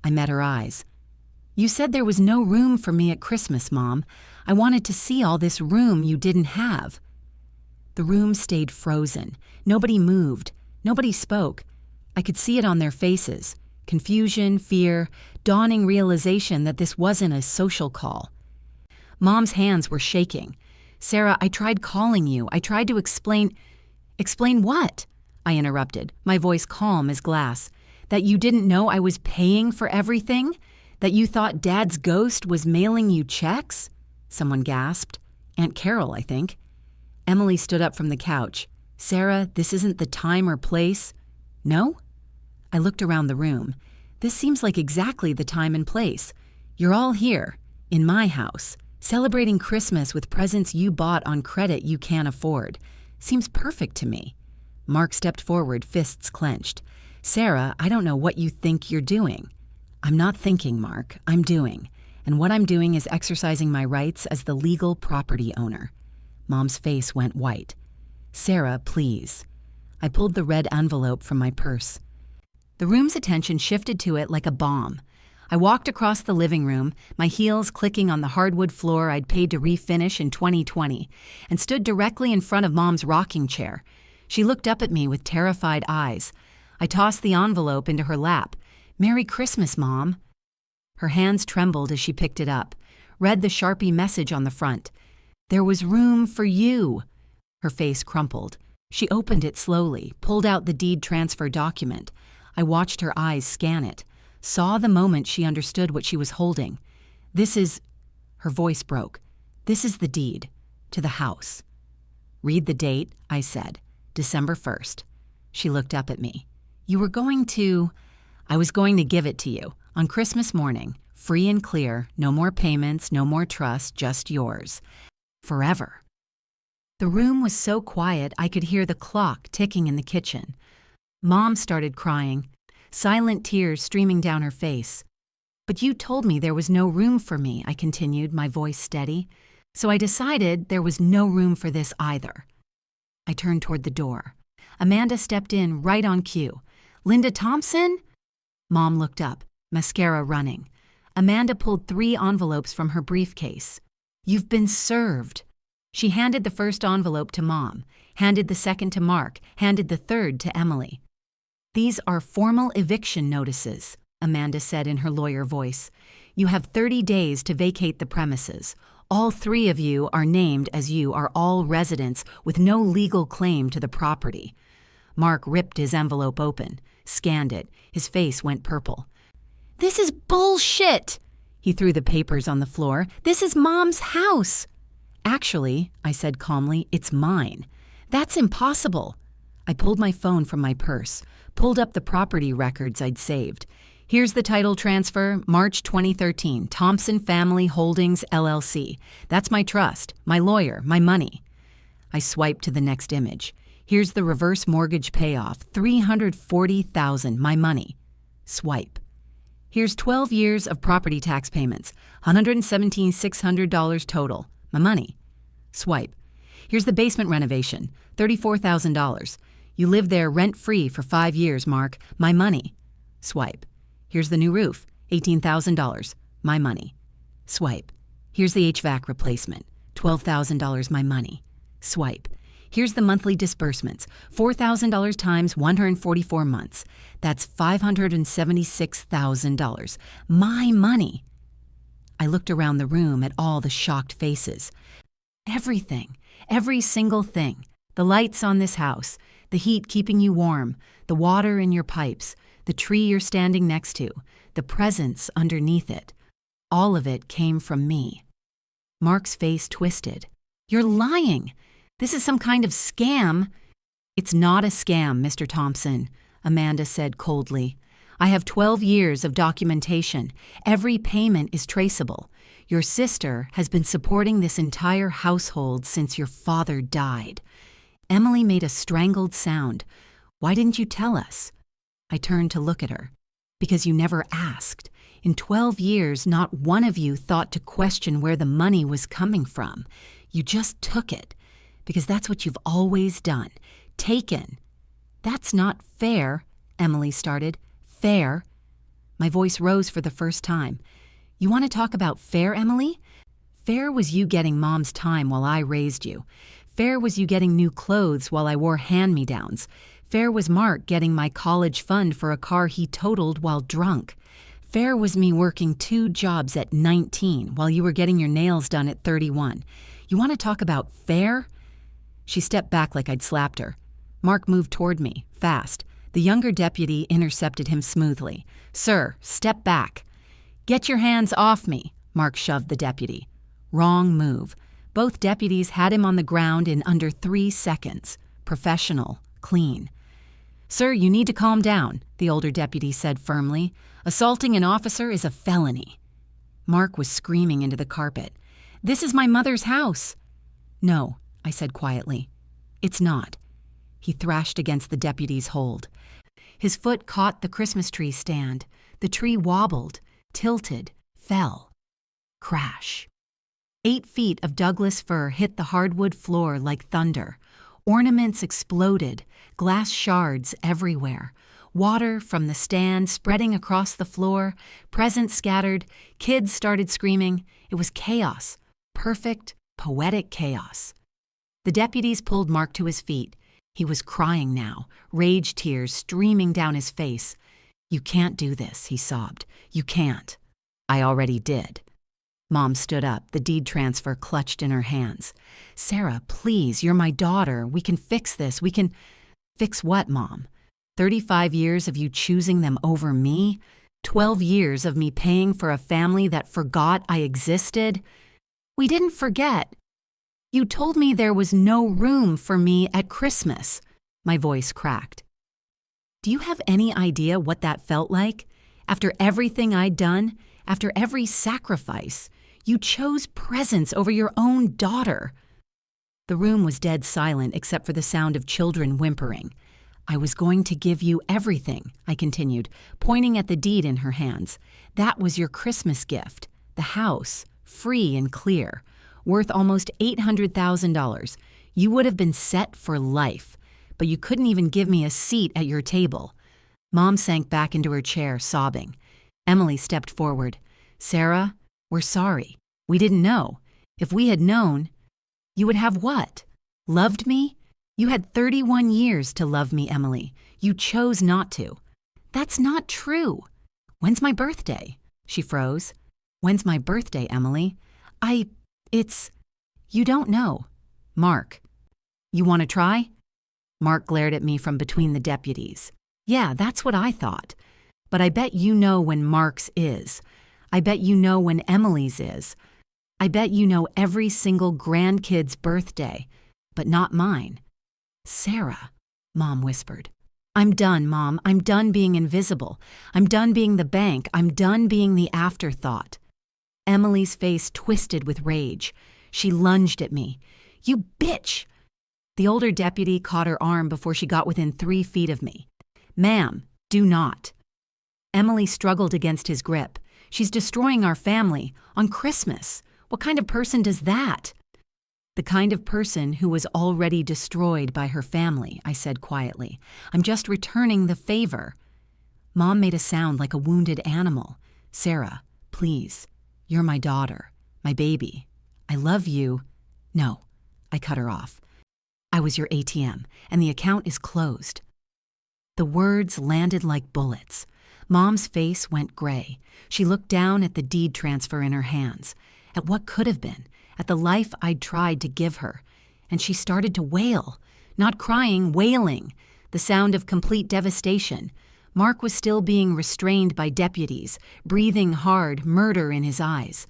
I met her eyes. "You said there was no room for me at Christmas, Mom. I wanted to see all this room you didn't have." The room stayed frozen. Nobody moved. Nobody spoke. I could see it on their faces. Confusion, fear, dawning realization that this wasn't a social call. Mom's hands were shaking. "Sarah, I tried calling you. I tried to explain—" "Explain what?" I interrupted, my voice calm as glass. "That you didn't know I was paying for everything? That you thought Dad's ghost was mailing you checks?" Someone gasped. Aunt Carol, I think. Emily stood up from the couch. "Sarah, this isn't the time or place." "No?" I looked around the room. "This seems like exactly the time and place. You're all here, in my house, celebrating Christmas with presents you bought on credit you can't afford. Seems perfect to me." Mark stepped forward, fists clenched. "Sarah, I don't know what you think you're doing." "I'm not thinking, Mark. I'm doing. And what I'm doing is exercising my rights as the legal property owner." Mom's face went white. "Sarah, please." I pulled the red envelope from my purse. The room's attention shifted to it like a bomb. I walked across the living room, my heels clicking on the hardwood floor I'd paid to refinish in 2020, and stood directly in front of Mom's rocking chair. She looked up at me with terrified eyes. I tossed the envelope into her lap. "Merry Christmas, Mom." Her hands trembled as she picked it up, read the Sharpie message on the front. "There was room for you." Her face crumpled. She opened it slowly, pulled out the deed transfer document. I watched her eyes scan it, saw the moment she understood what she was holding. "This is—" Her voice broke. "This is the deed to the house." "Read the date," I said. "December 1st. She looked up at me. "You were going to—" "I was going to give it to you. On Christmas morning. Free and clear. No more payments, no more trust, just yours. Forever." The room was so quiet I could hear the clock ticking in the kitchen. Mom started crying, silent tears streaming down her face. "But you told me there was no room for me," I continued, my voice steady. "So I decided there was no room for this either." I turned toward the door. Amanda stepped in right on cue. "Linda Thompson?" Mom looked up, mascara running. Amanda pulled 3 envelopes from her briefcase. "You've been served." She handed the first envelope to Mom, handed the second to Mark, handed the third to Emily. "These are formal eviction notices," Amanda said in her lawyer voice. "You have 30 days to vacate the premises. All 3 of you are named as you are all residents with no legal claim to the property." Mark ripped his envelope open, scanned it. His face went purple. "This is bullshit!" He threw the papers on the floor. "This is Mom's house." "Actually," I said calmly, "it's mine." "That's impossible." I pulled my phone from my purse, pulled up the property records I'd saved. "Here's the title transfer, March 2013, Thompson Family Holdings, LLC. That's my trust, my lawyer, my money." I swiped to the next image. "Here's the reverse mortgage payoff, $340,000, my money." Swipe. "Here's 12 years of property tax payments, $117,600 total, my money." Swipe. "Here's the basement renovation, $34,000. You live there rent-free for 5 years, Mark, my money." Swipe. "Here's the new roof, $18,000, my money." Swipe. "Here's the HVAC replacement, $12,000, my money." Swipe. "Here's the monthly disbursements, $4,000 times 144 months. That's $576,000. My money." I looked around the room at all the shocked faces. Everything, every single thing. The lights on this house, the heat keeping you warm, the water in your pipes, the tree you're standing next to, the presents underneath it. All of it came from me. Mark's face twisted. "You're lying. This is some kind of scam." "It's not a scam, Mr. Thompson," Amanda said coldly. "I have 12 years of documentation. Every payment is traceable. Your sister has been supporting this entire household since your father died." Emily made a strangled sound. "Why didn't you tell us?" I turned to look at her. "Because you never asked. In 12 years, not one of you thought to question where the money was coming from. You just took it. Because that's what you've always done. Taken." "That's not fair," Emily started. "Fair?" My voice rose for the first time. "You want to talk about fair, Emily? Fair was you getting Mom's time while I raised you. Fair was you getting new clothes while I wore hand-me-downs. Fair was Mark getting my college fund for a car he totaled while drunk. Fair was me working 2 jobs at 19 while you were getting your nails done at 31. You want to talk about fair?" She stepped back like I'd slapped her. Mark moved toward me, fast. The younger deputy intercepted him smoothly. "Sir, step back." "Get your hands off me," Mark shoved the deputy. Wrong move. Both deputies had him on the ground in under 3 seconds. Professional, clean. "Sir, you need to calm down," the older deputy said firmly. "Assaulting an officer is a felony." Mark was screaming into the carpet. "This is my mother's house." "No," I said quietly. "It's not." He thrashed against the deputy's hold. His foot caught the Christmas tree stand. The tree wobbled, tilted, fell. Crash. 8 feet of Douglas fir hit the hardwood floor like thunder. Ornaments exploded, glass shards everywhere. Water from the stand spreading across the floor, presents scattered, kids started screaming. It was chaos, perfect, poetic chaos. The deputies pulled Mark to his feet. He was crying now, rage tears streaming down his face. "You can't do this," he sobbed. "You can't." "I already did." Mom stood up, the deed transfer clutched in her hands. "Sarah, please, you're my daughter. We can fix this. We can—" "Fix what, Mom? 35 years of you choosing them over me? 12 years of me paying for a family that forgot I existed?" "We didn't forget. You told me there was no room for me at Christmas." My voice cracked. "Do you have any idea what that felt like? After everything I'd done, after every sacrifice, you chose presents over your own daughter." The room was dead silent except for the sound of children whimpering. "I was going to give you everything," I continued, pointing at the deed in her hands. "That was your Christmas gift. The house, free and clear, worth almost $800,000. You would have been set for life, but you couldn't even give me a seat at your table." Mom sank back into her chair, sobbing. Emily stepped forward. "Sarah, we're sorry. We didn't know. If we had known—" "You would have what? Loved me? You had 31 years to love me, Emily. You chose not to." "That's not true." "When's my birthday?" She froze. "When's my birthday, Emily?" It's... You don't know. Mark. You want to try?" Mark glared at me from between the deputies. "Yeah, that's what I thought. But I bet you know when Mark's is. I bet you know when Emily's is. I bet you know every single grandkid's birthday, but not mine." "Sarah," Mom whispered. "I'm done, Mom. I'm done being invisible. I'm done being the bank. I'm done being the afterthought." Emily's face twisted with rage. She lunged at me. "You bitch!" The older deputy caught her arm before she got within 3 feet of me. "Ma'am, do not." Emily struggled against his grip. "She's destroying our family on Christmas. What kind of person does that?" "The kind of person who was already destroyed by her family," I said quietly. "I'm just returning the favor." Mom made a sound like a wounded animal. "Sarah, please. You're my daughter, my baby. I love you." "No," I cut her off. "I was your ATM, and the account is closed." The words landed like bullets. Mom's face went gray. She looked down at the deed transfer in her hands, at what could have been, at the life I'd tried to give her, and she started to wail. Not crying, wailing. The sound of complete devastation. Mark was still being restrained by deputies, breathing hard, murder in his eyes.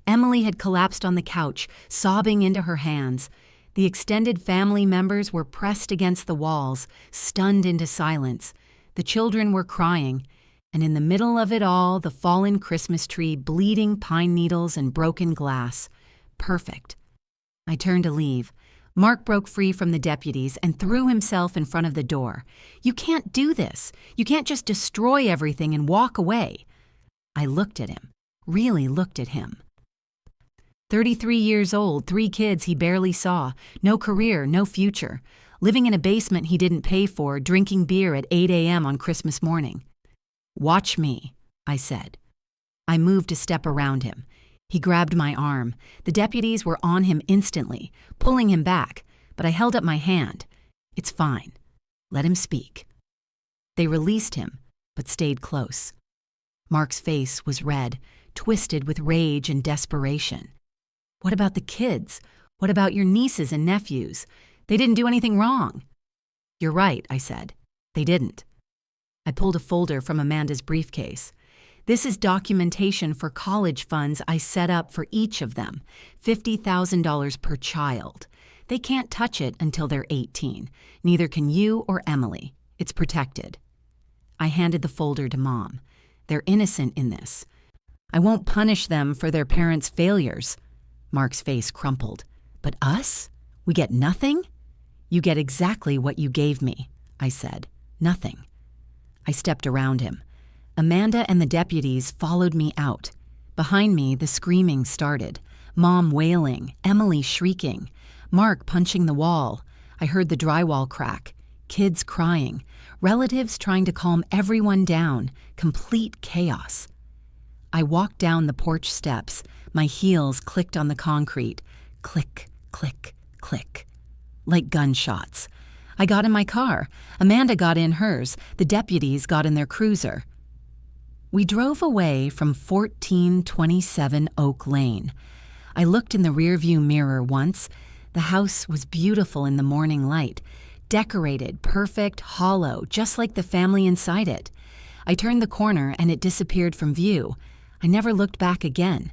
Emily had collapsed on the couch, sobbing into her hands. The extended family members were pressed against the walls, stunned into silence. The children were crying, and in the middle of it all, the fallen Christmas tree, bleeding pine needles and broken glass. Perfect. I turned to leave. Mark broke free from the deputies and threw himself in front of the door. "You can't do this. You can't just destroy everything and walk away." I looked at him, really looked at him. 33 years old, 3 kids he barely saw, no career, no future, living in a basement he didn't pay for, drinking beer at 8 a.m. on Christmas morning. "Watch me," I said. I moved a step around him. He grabbed my arm. The deputies were on him instantly, pulling him back, but I held up my hand. "It's fine. Let him speak." They released him, but stayed close. Mark's face was red, twisted with rage and desperation. "What about the kids? What about your nieces and nephews? They didn't do anything wrong." "You're right," I said. "They didn't." I pulled a folder from Amanda's briefcase. "This is documentation for college funds I set up for each of them, $50,000 per child. They can't touch it until they're 18. Neither can you or Emily. It's protected." I handed the folder to Mom. "They're innocent in this. I won't punish them for their parents' failures." Mark's face crumpled. "But us? We get nothing?" "You get exactly what you gave me," I said. "Nothing." I stepped around him. Amanda and the deputies followed me out. Behind me, the screaming started. Mom wailing, Emily shrieking, Mark punching the wall. I heard the drywall crack, kids crying, relatives trying to calm everyone down, complete chaos. I walked down the porch steps. My heels clicked on the concrete. Click, click, click. Like gunshots. I got in my car. Amanda got in hers. The deputies got in their cruiser. We drove away from 1427 Oak Lane. I looked in the rearview mirror once. The house was beautiful in the morning light, decorated, perfect, hollow, just like the family inside it. I turned the corner and it disappeared from view. I never looked back again.